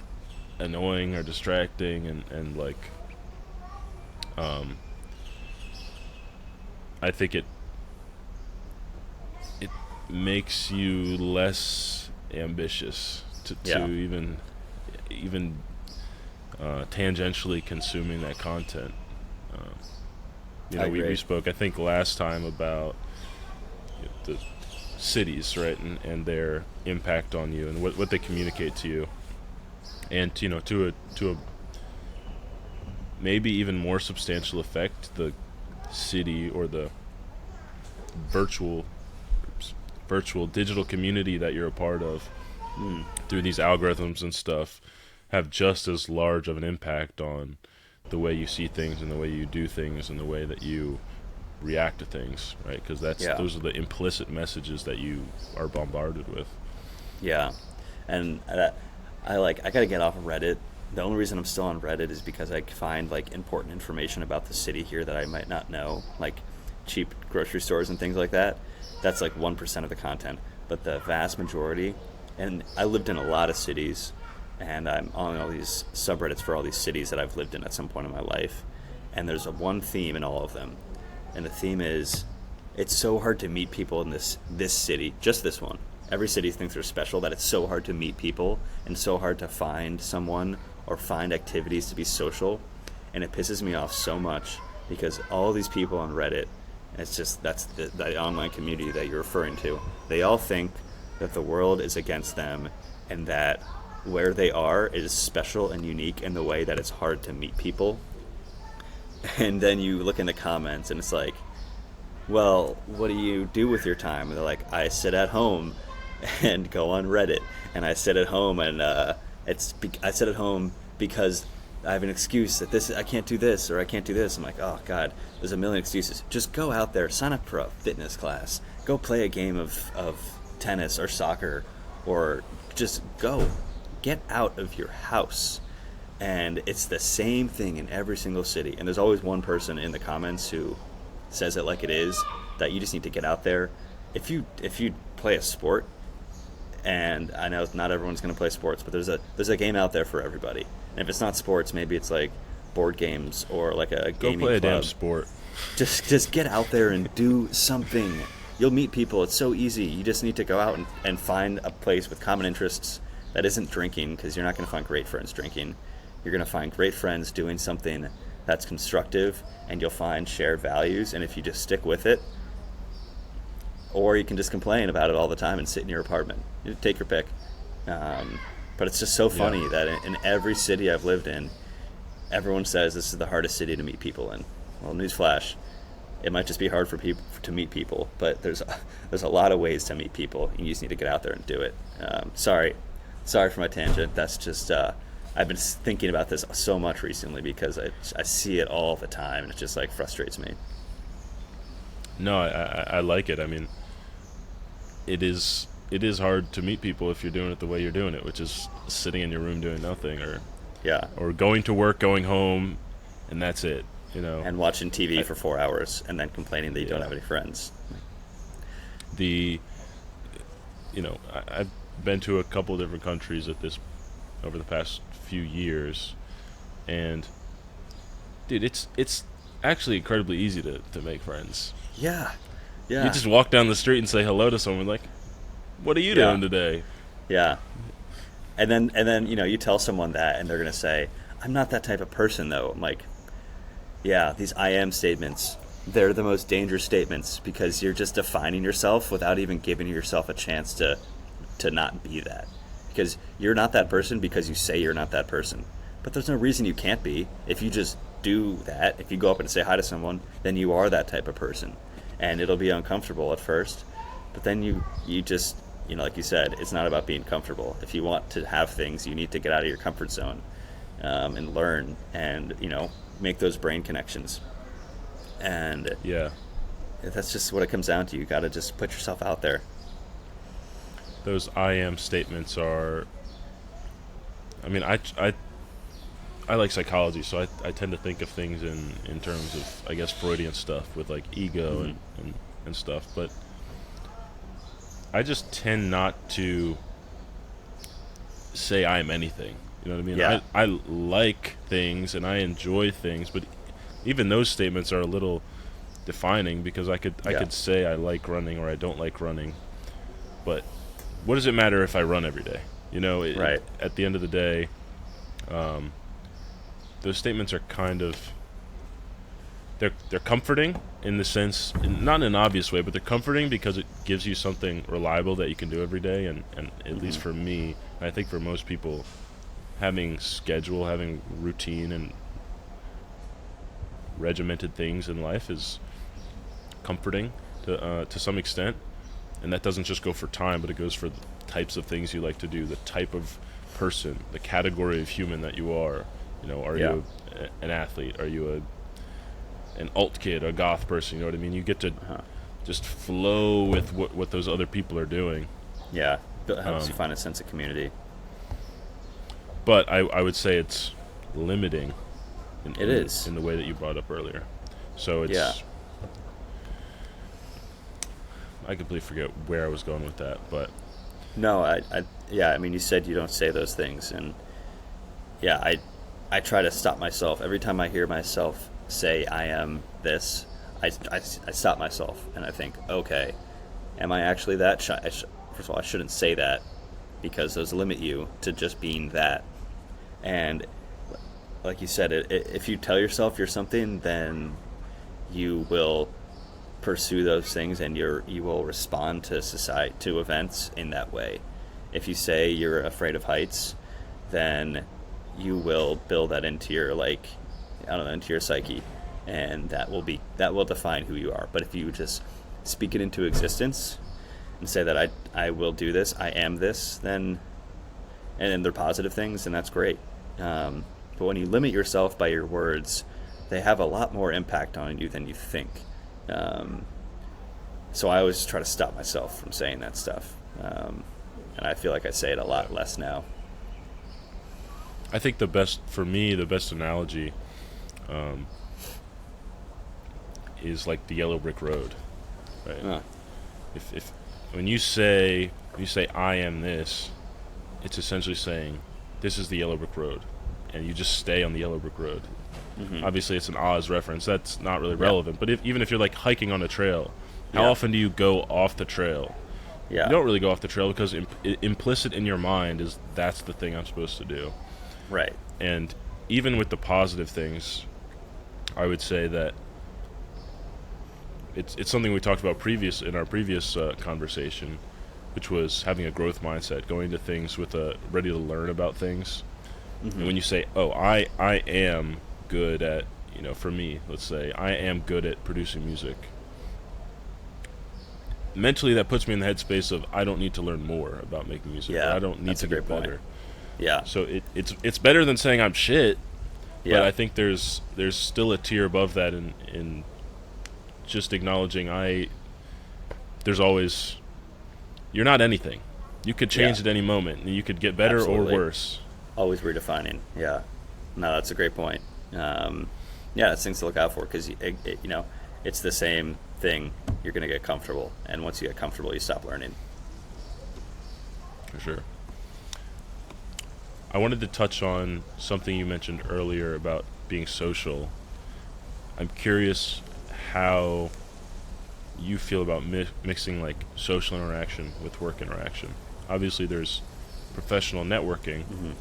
annoying or distracting, and like, I think it makes you less ambitious to even tangentially consuming that content. We spoke, I think, last time about the cities, right, and their impact on you, and what they communicate to you, and to a maybe even more substantial effect, the city or the virtual digital community that you're a part of through these algorithms and stuff have just as large of an impact on the way you see things and the way you do things and the way that you react to things, right? Because those are the implicit messages that you are bombarded with. Yeah, and I gotta get off of Reddit. The only reason I'm still on Reddit is because I find like important information about the city here that I might not know, like cheap grocery stores and things like that. That's like 1% of the content, but the vast majority, and I lived in a lot of cities, and I'm on all these subreddits for all these cities that I've lived in at some point in my life, and there's one theme in all of them, and the theme is, it's so hard to meet people in this city, just this one, every city thinks they're special, that it's so hard to meet people and so hard to find someone or find activities to be social. And it pisses me off so much because all these people on Reddit, it's just, that's the online community that you're referring to. They all think that the world is against them and that where they are is special and unique in the way that it's hard to meet people. And then you look in the comments and it's like, well, what do you do with your time? And they're like, I sit at home and go on Reddit, and I sit at home and I sit at home because I have an excuse that I can't do this or I can't do this. I'm like, oh God, there's a million excuses. Just go out there, sign up for a fitness class, go play a game of tennis or soccer, or just go get out of your house. And it's the same thing in every single city. And there's always one person in the comments who says it like it is, that you just need to get out there. If you play a sport, and I know not everyone's going to play sports, but there's a game out there for everybody. And if it's not sports, maybe it's like board games or like a gaming club. Go play a damn sport. Just get out there and do something. You'll meet people. It's so easy. You just need to go out and find a place with common interests that isn't drinking, because you're not going to find great friends drinking. You're going to find great friends doing something that's constructive, and you'll find shared values. And if you just stick with it, or you can just complain about it all the time and sit in your apartment. You take your pick. But it's just so funny that in every city I've lived in, everyone says this is the hardest city to meet people in. Well, newsflash, it might just be hard for people to meet people, but there's a lot of ways to meet people. You just need to get out there and do it. Sorry for my tangent. That's just I've been thinking about this so much recently because I see it all the time, and it just like frustrates me. No, I like it. I mean, it is hard to meet people if you're doing it the way you're doing it, which is sitting in your room doing nothing, or going to work, going home, and that's it, you know. And watching TV for 4 hours and then complaining that you don't have any friends. I've been to a couple of different countries over the past few years, and dude, it's actually incredibly easy to make friends. Yeah. You just walk down the street and say hello to someone, like, what are you doing today? Yeah. And then you tell someone that, and they're going to say, I'm not that type of person, though. I'm like, yeah, these I am statements, they're the most dangerous statements, because you're just defining yourself without even giving yourself a chance to not be that. Because you're not that person because you say you're not that person. But there's no reason you can't be. If you just do that, if you go up and say hi to someone, then you are that type of person. And it'll be uncomfortable at first, but then you just, like you said, it's not about being comfortable. If you want to have things, you need to get out of your comfort zone and learn and, make those brain connections. And that's just what it comes down to. You got to just put yourself out there. Those I am statements are, I mean, I like psychology, so I tend to think of things in terms of, I guess, Freudian stuff with like ego and stuff, but I just tend not to say I'm anything. You know what I mean? Yeah. I like things and I enjoy things, but even those statements are a little defining, because I could say I like running or I don't like running, but what does it matter if I run every day? Right. At the end of the day, those statements are kind of, they're comforting in the sense, not in an obvious way, but they're comforting because it gives you something reliable that you can do every day. And at least for me, and I think for most people, having schedule, having routine and regimented things in life is comforting to some extent. And that doesn't just go for time, but it goes for the types of things you like to do, the type of person, the category of human that you are. Are you an athlete? Are you an alt kid, a goth person? You know what I mean? You get to just flow with what those other people are doing. Yeah, it helps you find a sense of community. But I would say it's limiting. It is. In the way that you brought up earlier. So it's... I completely forget where I was going with that, but... No, I mean, you said you don't say those things, and I try to stop myself. Every time I hear myself say I am this, I stop myself, and I think, okay, am I actually that? first of all, I shouldn't say that because those limit you to just being that. And like you said, if you tell yourself you're something, then you will pursue those things, and you will respond to society, to events in that way. If you say you're afraid of heights, then you will build that into your, like, I don't know, into your psyche, and that will define who you are. But if you just speak it into existence and say that I will do this, I am this, then, and they're positive things, then that's great. But when you limit yourself by your words, they have a lot more impact on you than you think. So I always try to stop myself from saying that stuff. And I feel like I say it a lot less now. I think the best analogy is like the yellow brick road, right? If when you say I am this, it's essentially saying this is the yellow brick road, and you just stay on the yellow brick road. Mm-hmm. Obviously, it's an Oz reference. That's not really relevant. But even if you're like hiking on a trail, how often do you go off the trail? Yeah. You don't really go off the trail because implicit in your mind is that's the thing I'm supposed to do. Right. And even with the positive things, I would say that it's something we talked about in our previous conversation, which was having a growth mindset, going to things with a ready to learn about things. Mm-hmm. And when you say, "Oh, I am good at," for me, let's say I am good at producing music. Mentally, that puts me in the headspace of I don't need to learn more about making music. Yeah, I don't need to get better. Point. Yeah. So it's better than saying I'm shit. Yeah. But I think there's still a tier above that in just acknowledging there's always, you're not anything. You could change at any moment, and you could get better or worse. Always redefining. Yeah. No, that's a great point. It's things to look out for, because it's the same thing. You're going to get comfortable, and once you get comfortable, you stop learning. For sure. I wanted to touch on something you mentioned earlier about being social. I'm curious how you feel about mixing like social interaction with work interaction. Obviously, there's professional networking, mm-hmm.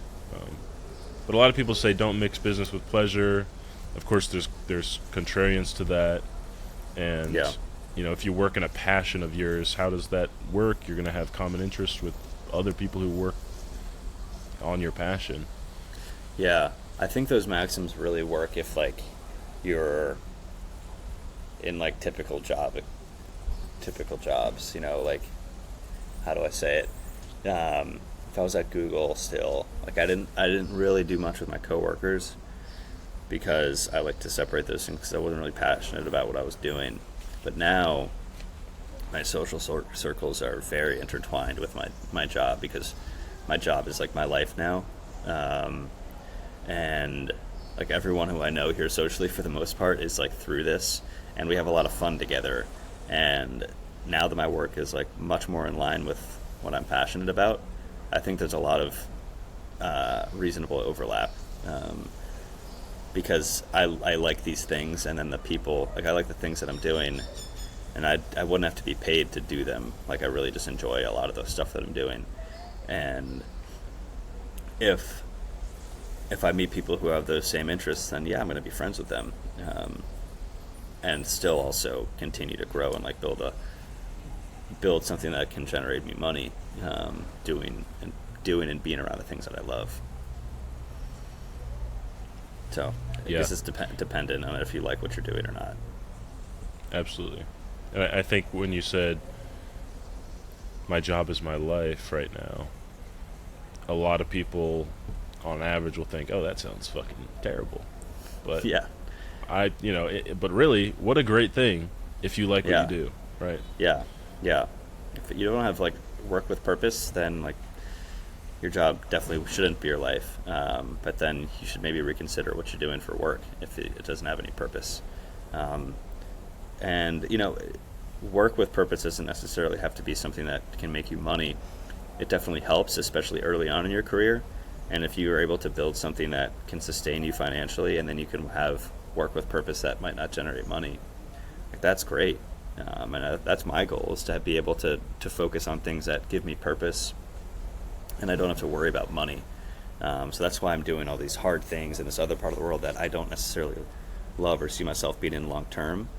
But a lot of people say don't mix business with pleasure. Of course, there's contrarians to that, and if you work in a passion of yours, how does that work? You're going to have common interests with other people who work on your passion. Yeah, I think those maxims really work if like you're in like typical jobs, like, how do I say it? If I was at Google still, like I didn't really do much with my coworkers because I like to separate those things because I wasn't really passionate about what I was doing. But now my social circles are very intertwined with my job, because my job is like my life now. And like everyone who I know here socially, for the most part, is like through this, and we have a lot of fun together. And now that my work is like much more in line with what I'm passionate about, I think there's a lot of reasonable overlap, because I like these things, and then the people, like I like the things that I'm doing, and I wouldn't have to be paid to do them. Like I really just enjoy a lot of the stuff that I'm doing. And if I meet people who have those same interests, then I'm going to be friends with them, and still also continue to grow and like build something that can generate me money, doing and being around the things that I love. So I guess it's dependent on if you like what you're doing or not. Absolutely. And I think when you said my job is my life right now, a lot of people on average will think, oh, that sounds fucking terrible. But but really, what a great thing if you like what you do, right? Yeah. If you don't have like work with purpose, then like your job definitely shouldn't be your life. But then you should maybe reconsider what you're doing for work if it doesn't have any purpose. And work with purpose doesn't necessarily have to be something that can make you money. It definitely helps, especially early on in your career. And if you are able to build something that can sustain you financially, and then you can have work with purpose that might not generate money, like that's great. And that's my goal, is to be able to focus on things that give me purpose, and I don't have to worry about money. So that's why I'm doing all these hard things in this other part of the world that I don't necessarily love or see myself being in long term.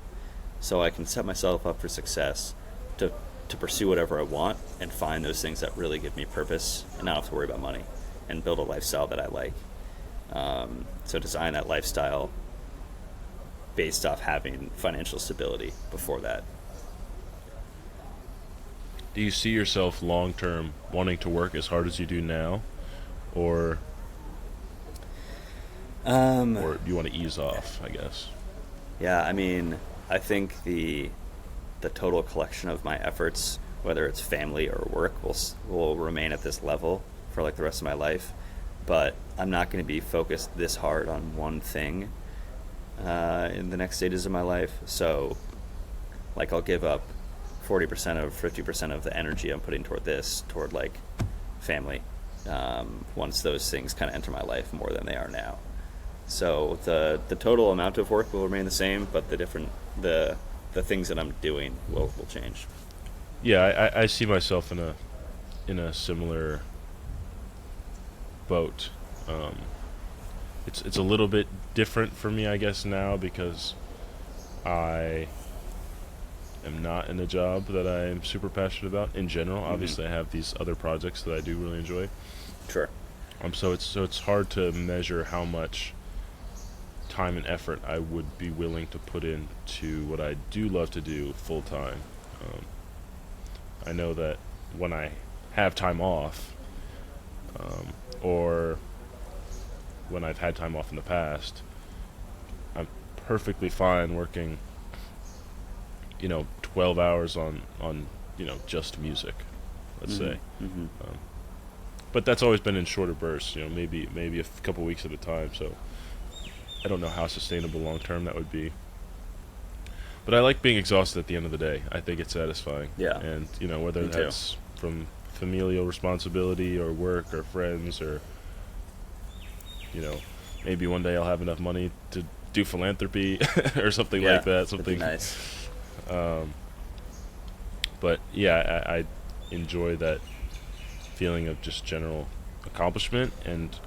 So I can set myself up for success to pursue whatever I want and find those things that really give me purpose and not have to worry about money, and build a lifestyle that I like. So design that lifestyle based off having financial stability before that. Do you see yourself long term wanting to work as hard as you do now, or or do you want to ease off, I guess? Yeah, I mean, I think the total collection of my efforts, whether it's family or work, will remain at this level for like the rest of my life. But I'm not going to be focused this hard on one thing in the next stages of my life. So, like, I'll give up 40% or 50% of the energy I'm putting toward like family, once those things kind of enter my life more than they are now. So the total amount of work will remain the same, but the things that I'm doing will change. Yeah, I see myself in a similar boat. It's a little bit different for me, I guess, now, because I am not in a job that I'm super passionate about in general. Mm-hmm. Obviously, I have these other projects that I do really enjoy. Sure. So it's hard to measure how much time and effort I would be willing to put into what I do love to do full time. I know that when I have time off, or when I've had time off in the past, I'm perfectly fine working, 12 hours on just music, let's Mm-hmm. say. Mm-hmm. But that's always been in shorter bursts, maybe a couple weeks at a time. So I don't know how sustainable long term that would be. But I like being exhausted at the end of the day. I think it's satisfying. Yeah. And whether Me too. that's from familial responsibility or work or friends, or maybe one day I'll have enough money to do philanthropy or something like that. Something that'd be nice. But yeah, I enjoy that feeling of just general accomplishment, and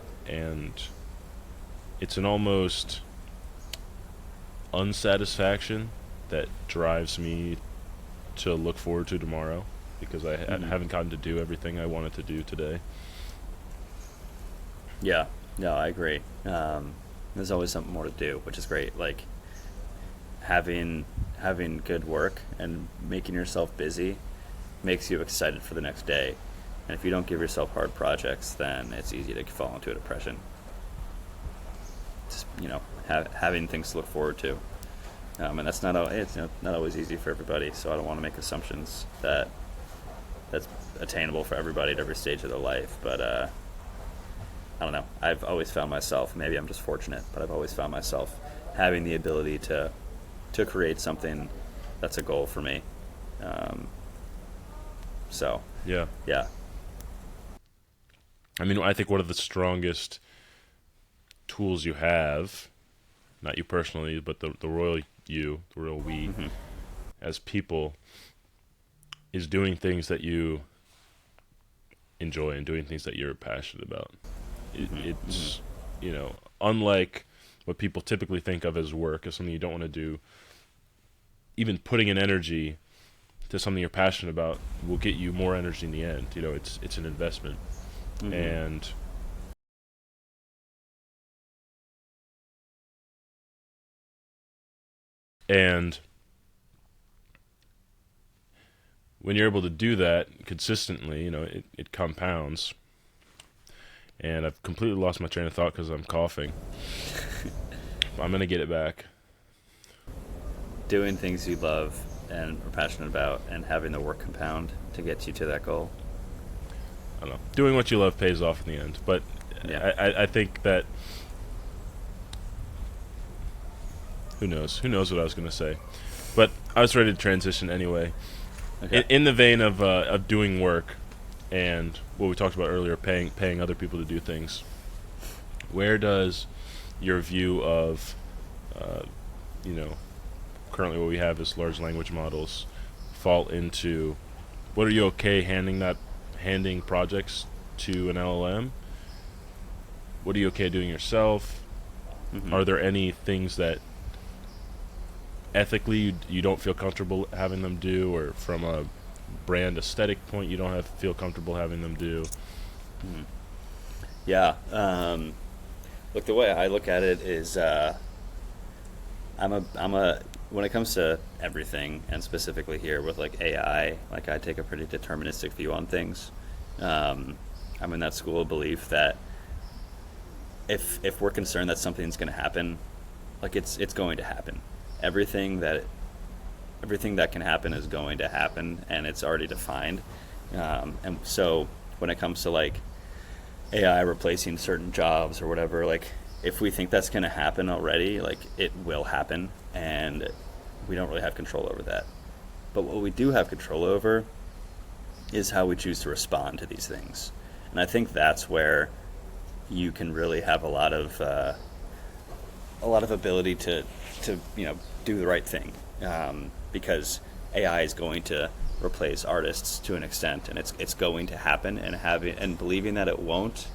it's an almost unsatisfaction that drives me to look forward to tomorrow, because I haven't gotten to do everything I wanted to do today. Yeah. No, I agree. There's always something more to do, which is great. Like, having good work and making yourself busy makes you excited for the next day. And if you don't give yourself hard projects, then it's easy to fall into a depression. Just, having things to look forward to. And that's not always easy for everybody, so I don't want to make assumptions that that's attainable for everybody at every stage of their life. But I don't know. I've always found myself, maybe I'm just fortunate, but I've always found myself having the ability to create something that's a goal for me. So Yeah. yeah. I mean, I think one of the strongest tools you have, not you personally, but the royal you, the royal we, Mm-hmm. as people, is doing things that you enjoy and doing things that you're passionate about. It's, unlike what people typically think of as work, as something you don't want to do, even putting in energy to something you're passionate about will get you more energy in the end. It's an investment. Mm-hmm. And when you're able to do that consistently, it compounds. And I've completely lost my train of thought because I'm coughing. I'm going to get it back. Doing things you love and are passionate about, and having the work compound to get you to that goal. I don't know. Doing what you love pays off in the end. But Yeah. I think that... Who knows? Who knows what I was going to say? But I was ready to transition anyway. Okay. In the vein of doing work and what we talked about earlier, paying other people to do things, where does your view of, currently what we have is large language models fall into, what are you okay handing projects to an LLM? What are you okay doing yourself? Mm-hmm. Are there any things that ethically you don't feel comfortable having them do, or from a brand aesthetic point you don't feel comfortable having them do? Mm-hmm. Yeah. Look, the way I look at it is, when it comes to everything, and specifically here with like AI, like I take a pretty deterministic view on things. I'm in that school of belief that if we're concerned that something's going to happen, like it's going to happen. Everything that can happen is going to happen, and it's already defined. And so when it comes to like AI replacing certain jobs or whatever, like if we think that's going to happen already, like it will happen, and we don't really have control over that. But what we do have control over is how we choose to respond to these things. And I think that's where you can really have a lot of ability to do the right thing, because AI is going to replace artists to an extent, and it's going to happen. And believing that it won't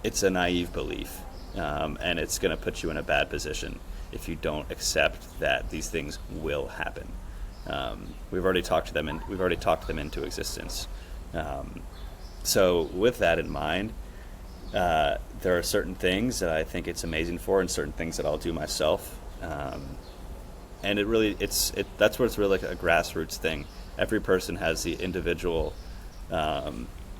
it's a naive belief, and it's going to put you in a bad position if you don't accept that these things will happen. We've already talked them into existence. So with that in mind, there are certain things that I think it's amazing for, and certain things that I'll do myself. And that's where it's really like a grassroots thing. Every person has the individual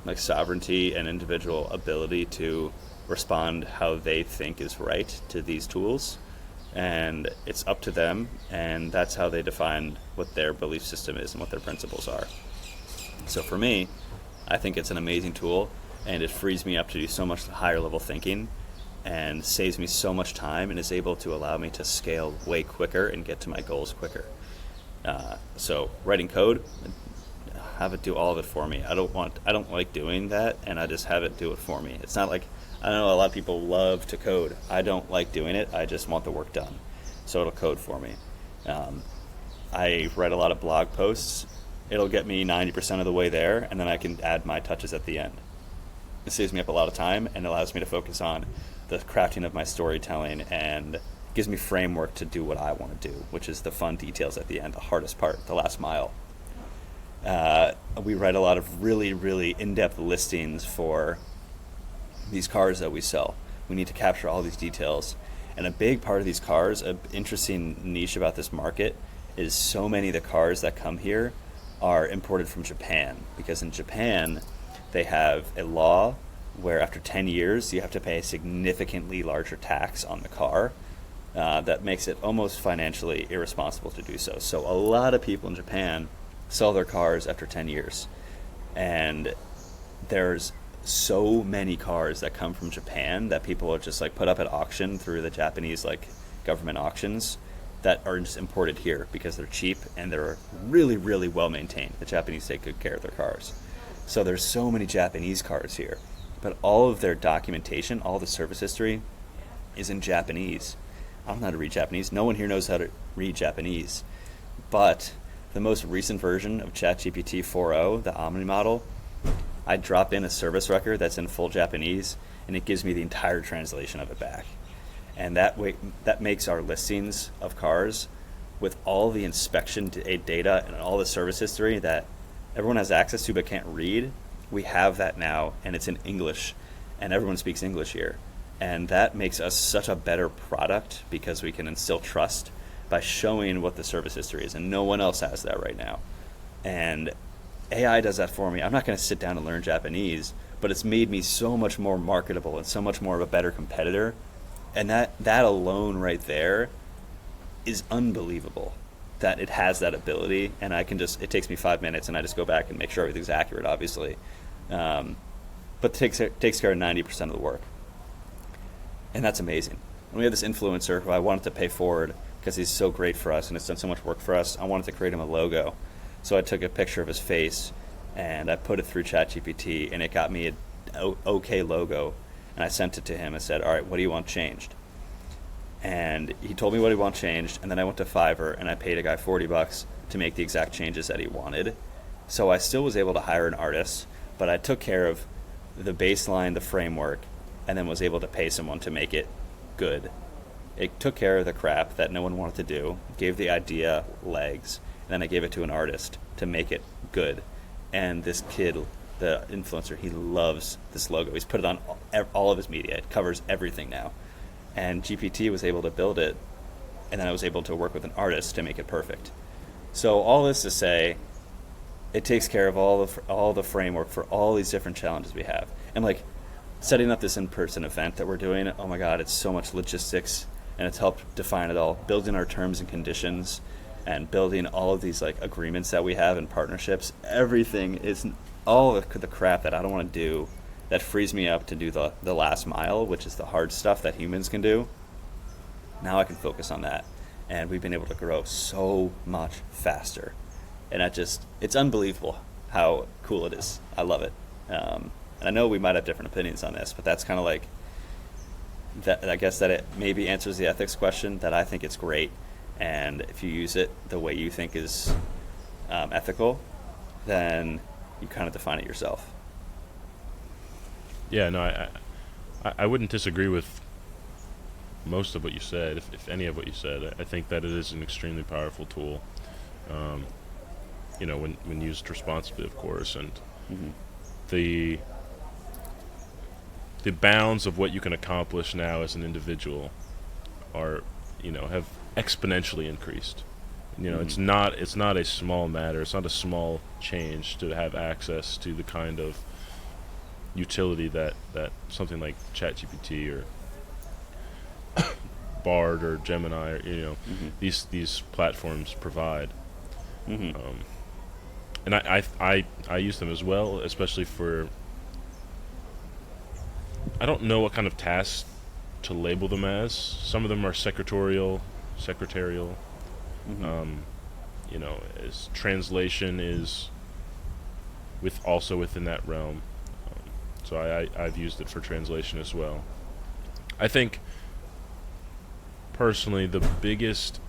like sovereignty and individual ability to respond how they think is right to these tools, and it's up to them, and that's how they define what their belief system is and what their principles are. So for me, I think it's an amazing tool, and it frees me up to do so much higher level thinking and saves me so much time, and is able to allow me to scale way quicker and get to my goals quicker. So writing code, have it do all of it for me. I don't like doing that, and I just have it do it for me. It's not like, I know a lot of people love to code. I don't like doing it. I just want the work done. So it'll code for me. I write a lot of blog posts. It'll get me 90% of the way there, and then I can add my touches at the end. It saves me up a lot of time and allows me to focus on the crafting of my storytelling, and gives me framework to do what I want to do, which is the fun details at the end, the hardest part, the last mile. We write a lot of really, really in-depth listings for these cars that we sell. We need to capture all these details. And a big part of these cars, an interesting niche about this market, is so many of the cars that come here are imported from Japan. Because in Japan, they have a law where after 10 years, you have to pay a significantly larger tax on the car. That makes it almost financially irresponsible to do so. So a lot of people in Japan sell their cars after 10 years. And there's so many cars that come from Japan that people will just like put up at auction through the Japanese like government auctions, that are just imported here because they're cheap and they're really, really well maintained. The Japanese take good care of their cars. So there's so many Japanese cars here, but all of their documentation, all the service history is in Japanese. I don't know how to read Japanese. No one here knows how to read Japanese. But the most recent version of ChatGPT 4.0, the Omni model, I drop in a service record that's in full Japanese, and it gives me the entire translation of it back. And that makes our listings of cars, with all the inspection data and all the service history that everyone has access to but can't read, we have that now, and it's in English, and everyone speaks English here. And that makes us such a better product because we can instill trust by showing what the service history is, and no one else has that right now. And AI does that for me. I'm not going to sit down and learn Japanese, but it's made me so much more marketable and so much more of a better competitor. And that alone right there is unbelievable, that it has that ability. And I can just, it takes me 5 minutes and I just go back and make sure everything's accurate, obviously. But it takes care of 90% of the work. And that's amazing. And we have this influencer who I wanted to pay forward because he's so great for us and has done so much work for us. I wanted to create him a logo. So I took a picture of his face and I put it through ChatGPT, and it got me an okay logo. And I sent it to him and said, all right, what do you want changed? And he told me what he wanted changed, and then I went to Fiverr and I paid a guy $40 to make the exact changes that he wanted. So I still was able to hire an artist, but I took care of the baseline, the framework, and then was able to pay someone to make it good. It took care of the crap that no one wanted to do, gave the idea legs, and then I gave it to an artist to make it good. And this kid, the influencer, he loves this logo. He's put it on all of his media. It covers everything now. And GPT was able to build it, and then I was able to work with an artist to make it perfect. So all this to say, it takes care of all the framework for all these different challenges we have. And like setting up this in-person event that we're doing, oh my God, it's so much logistics, and it's helped define it all. Building our terms and conditions, and building all of these like agreements that we have and partnerships. Everything is all the crap that I don't want to do, that frees me up to do the last mile, which is the hard stuff that humans can do. Now I can focus on that. And we've been able to grow so much faster. And it's unbelievable how cool it is. I love it. And I know we might have different opinions on this, but that's kind of like, that. I guess that it maybe answers the ethics question, that I think it's great. And if you use it the way you think is ethical, then you kind of define it yourself. Yeah, no, I wouldn't disagree with most of what you said, if any of what you said. I think that it is an extremely powerful tool, when used responsibly, of course, and the bounds of what you can accomplish now as an individual are, have exponentially increased. It's not a small matter. It's not a small change to have access to the kind of utility that something like ChatGPT or Bard or Gemini, or these platforms provide. And I use them as well, especially for, I don't know what kind of tasks to label them as. Some of them are secretarial. As translation is also within that realm. So I've used it for translation as well. I think personally the biggest,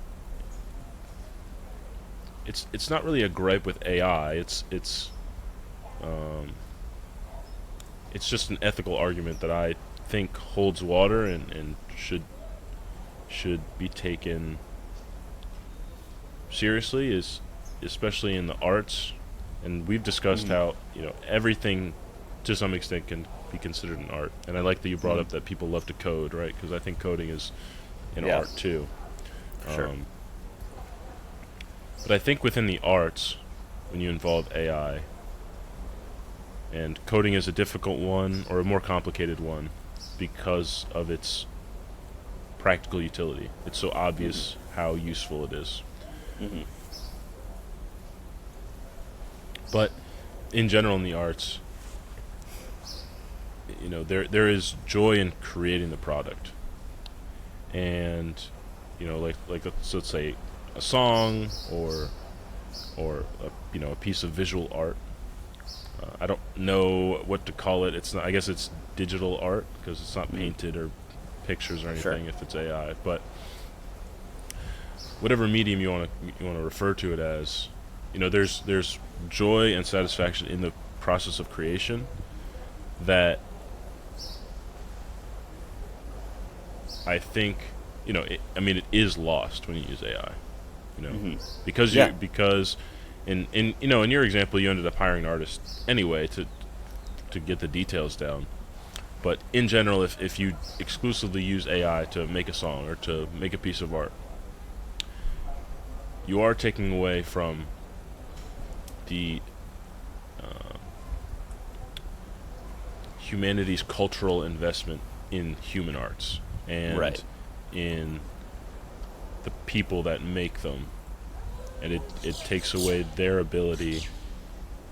it's not really a gripe with AI. It's just an ethical argument that I think holds water and should be taken seriously, is especially in the arts. And we've discussed how everything to some extent can be considered an art. And I like that you brought up that people love to code, right? Because I think coding is an art too. Sure. But I think within the arts, when you involve AI, and coding is a difficult one, or a more complicated one, because of its practical utility. It's so obvious how useful it is. But in general in the arts, there is joy in creating the product. And let's say a song or a piece of visual art. I don't know what to call it. It's not, I guess it's digital art, because it's not painted or pictures or anything if it's AI. But whatever medium you want to refer to it as, there's joy and satisfaction in the process of creation that I think it is lost when you use AI, because in your example you ended up hiring an artist anyway to get the details down. But in general, if you exclusively use AI to make a song or to make a piece of art, you are taking away from the humanity's cultural investment in human arts and in the people that make them, and it takes away their ability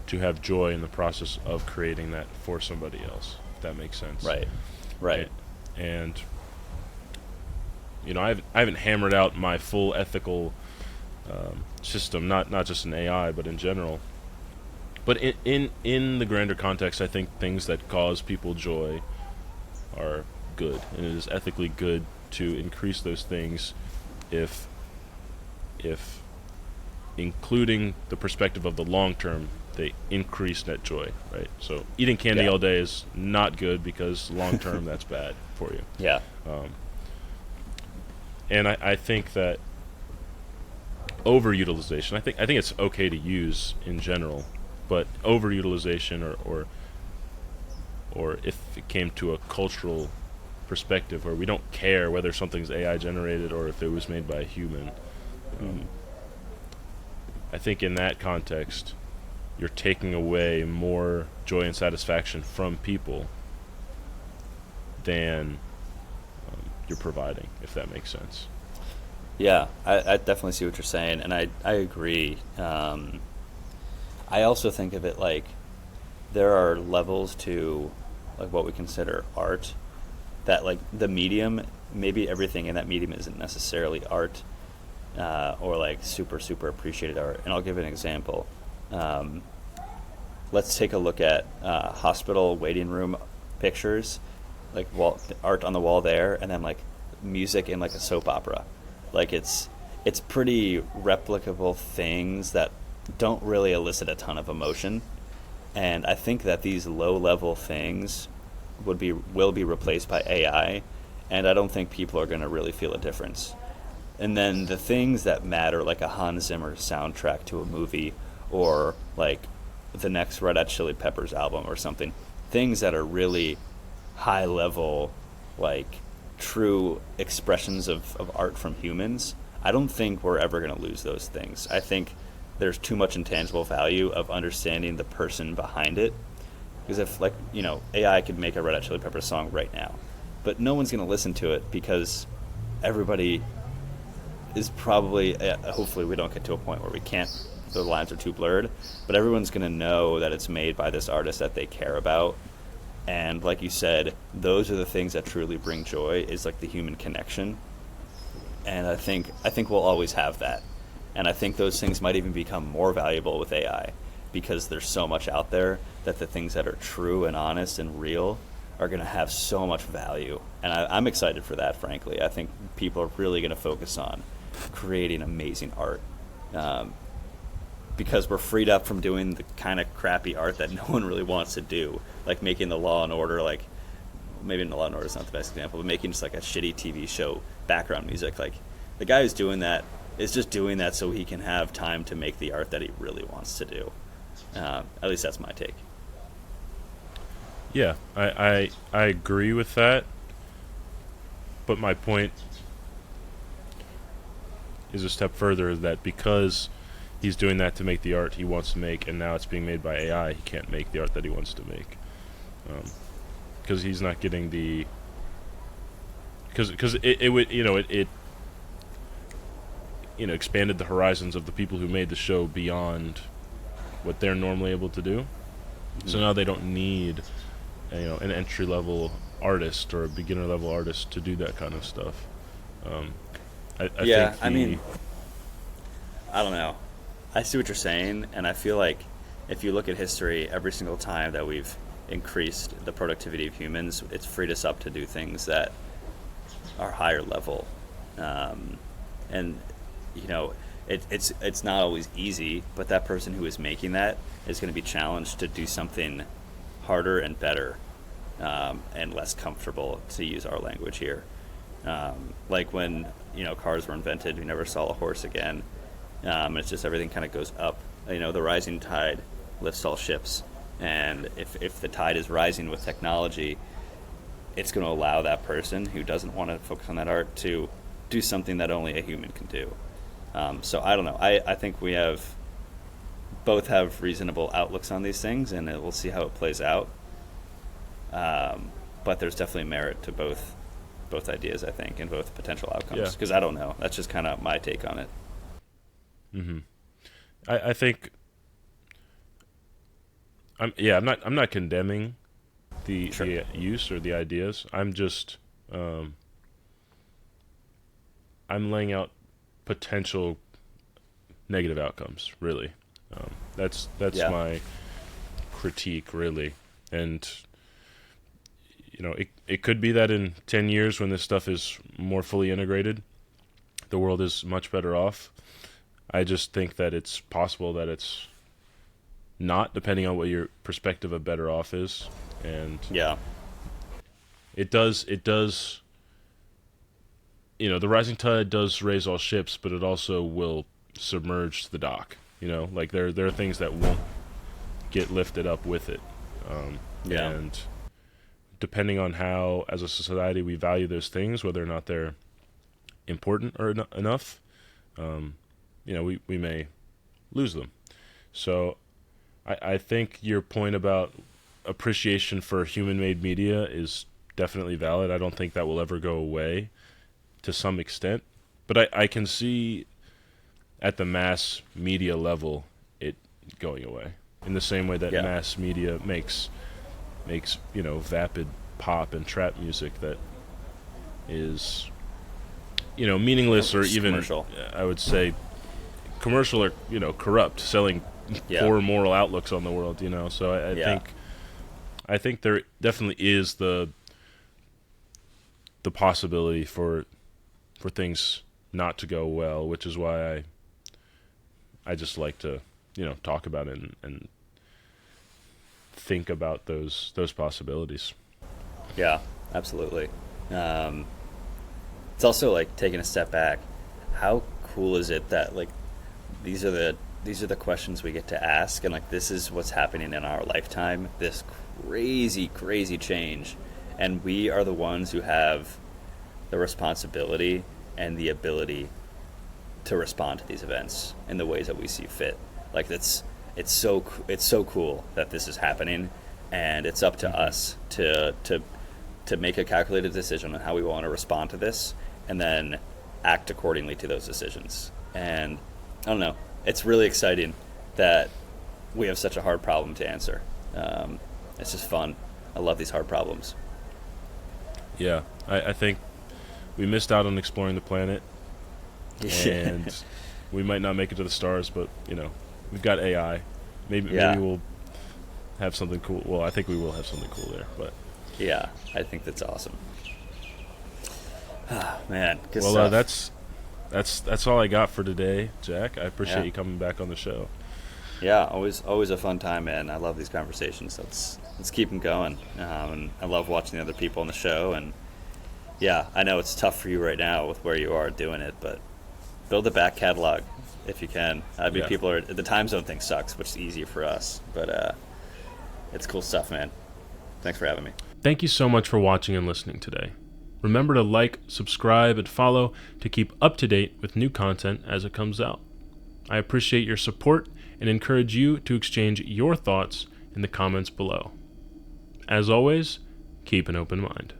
to have joy in the process of creating that for somebody else, if that makes sense. Right. And I haven't hammered out my full ethical system, not just in AI, but in general. But in the grander context, I think things that cause people joy are good, and it is ethically good to increase those things if including the perspective of the long term, they increase net joy, right? So eating candy all day is not good because long term that's bad for you. Yeah. And I think that overutilization, I think it's okay to use in general, but overutilization or if it came to a cultural perspective where we don't care whether something's AI generated or if it was made by a human, I think in that context, you're taking away more joy and satisfaction from people than you're providing, if that makes sense. Yeah, I definitely see what you're saying, and I agree. I also think of it like there are levels to like what we consider art, that like the medium, maybe everything in that medium isn't necessarily art, or like super appreciated art. And I'll give an example. Let's take a look at hospital waiting room pictures, like art on the wall there, and then like music in like a soap opera. Like it's pretty replicable things that don't really elicit a ton of emotion. And I think that these low-level things will be replaced by AI, and I don't think people are going to really feel a difference. And then the things that matter, like a Hans Zimmer soundtrack to a movie, or like the next Red Hot Chili Peppers album or something, things that are really high-level, like true expressions of art from humans, I don't think we're ever going to lose those things. I think there's too much intangible value of understanding the person behind it. Because if, like, AI could make a Red Hot Chili Peppers song right now, but no one's going to listen to it because everybody is probably, hopefully we don't get to a point where we can't, the lines are too blurred, but everyone's going to know that it's made by this artist that they care about. And like you said, those are the things that truly bring joy, is like the human connection. And I think we'll always have that. And I think those things might even become more valuable with AI, because there's so much out there that the things that are true and honest and real are going to have so much value. And I'm excited for that, frankly. I think people are really going to focus on creating amazing art, because we're freed up from doing the kind of crappy art that no one really wants to do, like making the Law and Order, like maybe the Law and Order is not the best example, but making just like a shitty TV show background music. Like the guy who's doing that is just doing that so he can have time to make the art that he really wants to do. At least that's my take. Yeah, I agree with that, but my point is a step further, that because he's doing that to make the art he wants to make, and now it's being made by AI, he can't make the art that he wants to make, because he's not getting the, because it would, it expanded the horizons of the people who made the show beyond what they're normally able to do. So now they don't need an entry level artist or a beginner level artist to do that kind of stuff. I mean, I don't know. I see what you're saying, and I feel like if you look at history, every single time that we've increased the productivity of humans, it's freed us up to do things that are higher level. And it's not always easy, but that person who is making that is going to be challenged to do something harder and better, and less comfortable, to use our language here. Like when cars were invented, we never saw a horse again. It's just everything kind of goes up. The rising tide lifts all ships, and if the tide is rising with technology, it's going to allow that person who doesn't want to focus on that art to do something that only a human can do. So I don't know. I think we both have reasonable outlooks on these things, and we'll see how it plays out. But there's definitely merit to both ideas, I think, and both potential outcomes. Because I don't know. That's just kind of my take on it. Mm-hmm. I think I'm not condemning the use or the ideas. I'm just I'm laying out potential negative outcomes, really. That's my critique, really. And it could be that in 10 years when this stuff is more fully integrated, the world is much better off. I just think that it's possible that it's not, depending on what your perspective of better off is. And Yeah. it does, the rising tide does raise all ships, but it also will submerge the dock. Like there are things that won't get lifted up with it. Yeah. And depending on how, as a society, we value those things, whether or not they're important or enough, we may lose them. So I think your point about appreciation for human-made media is definitely valid. I don't think that will ever go away to some extent. But I can see at the mass media level it going away. In the same way that mass media makes vapid pop and trap music that is meaningless, or even commercial. I would say commercial, or corrupt, selling poor moral outlooks on the world. So I think there definitely is the possibility for things not to go well, which is why I just like to talk about it and think about those possibilities. Yeah, absolutely. It's also like taking a step back. How cool is it that like these are the questions we get to ask, and like this is what's happening in our lifetime, this crazy change, and we are the ones who have the responsibility and the ability to respond to these events in the ways that we see fit. Like it's so cool that this is happening, and it's up to us to make a calculated decision on how we want to respond to this, and then act accordingly to those decisions. And I don't know, it's really exciting that we have such a hard problem to answer. It's just fun. I love these hard problems. Yeah, I think we missed out on exploring the planet, and we might not make it to the stars, but we've got AI. Maybe we'll have something cool. Well, I think we will have something cool there, but yeah, I think that's awesome. Man, good stuff. That's all I got for today, Jack. I appreciate you coming back on the show. Yeah, always a fun time, man. I love these conversations. Let's keep them going. And I love watching the other people on the show. And yeah, I know it's tough for you right now with where you are doing it, but build a back catalog if you can. I mean, people are, the time zone thing sucks, which is easier for us, but it's cool stuff, man. Thanks for having me. Thank you so much for watching and listening today. Remember to like, subscribe, and follow to keep up to date with new content as it comes out. I appreciate your support and encourage you to exchange your thoughts in the comments below. As always, keep an open mind.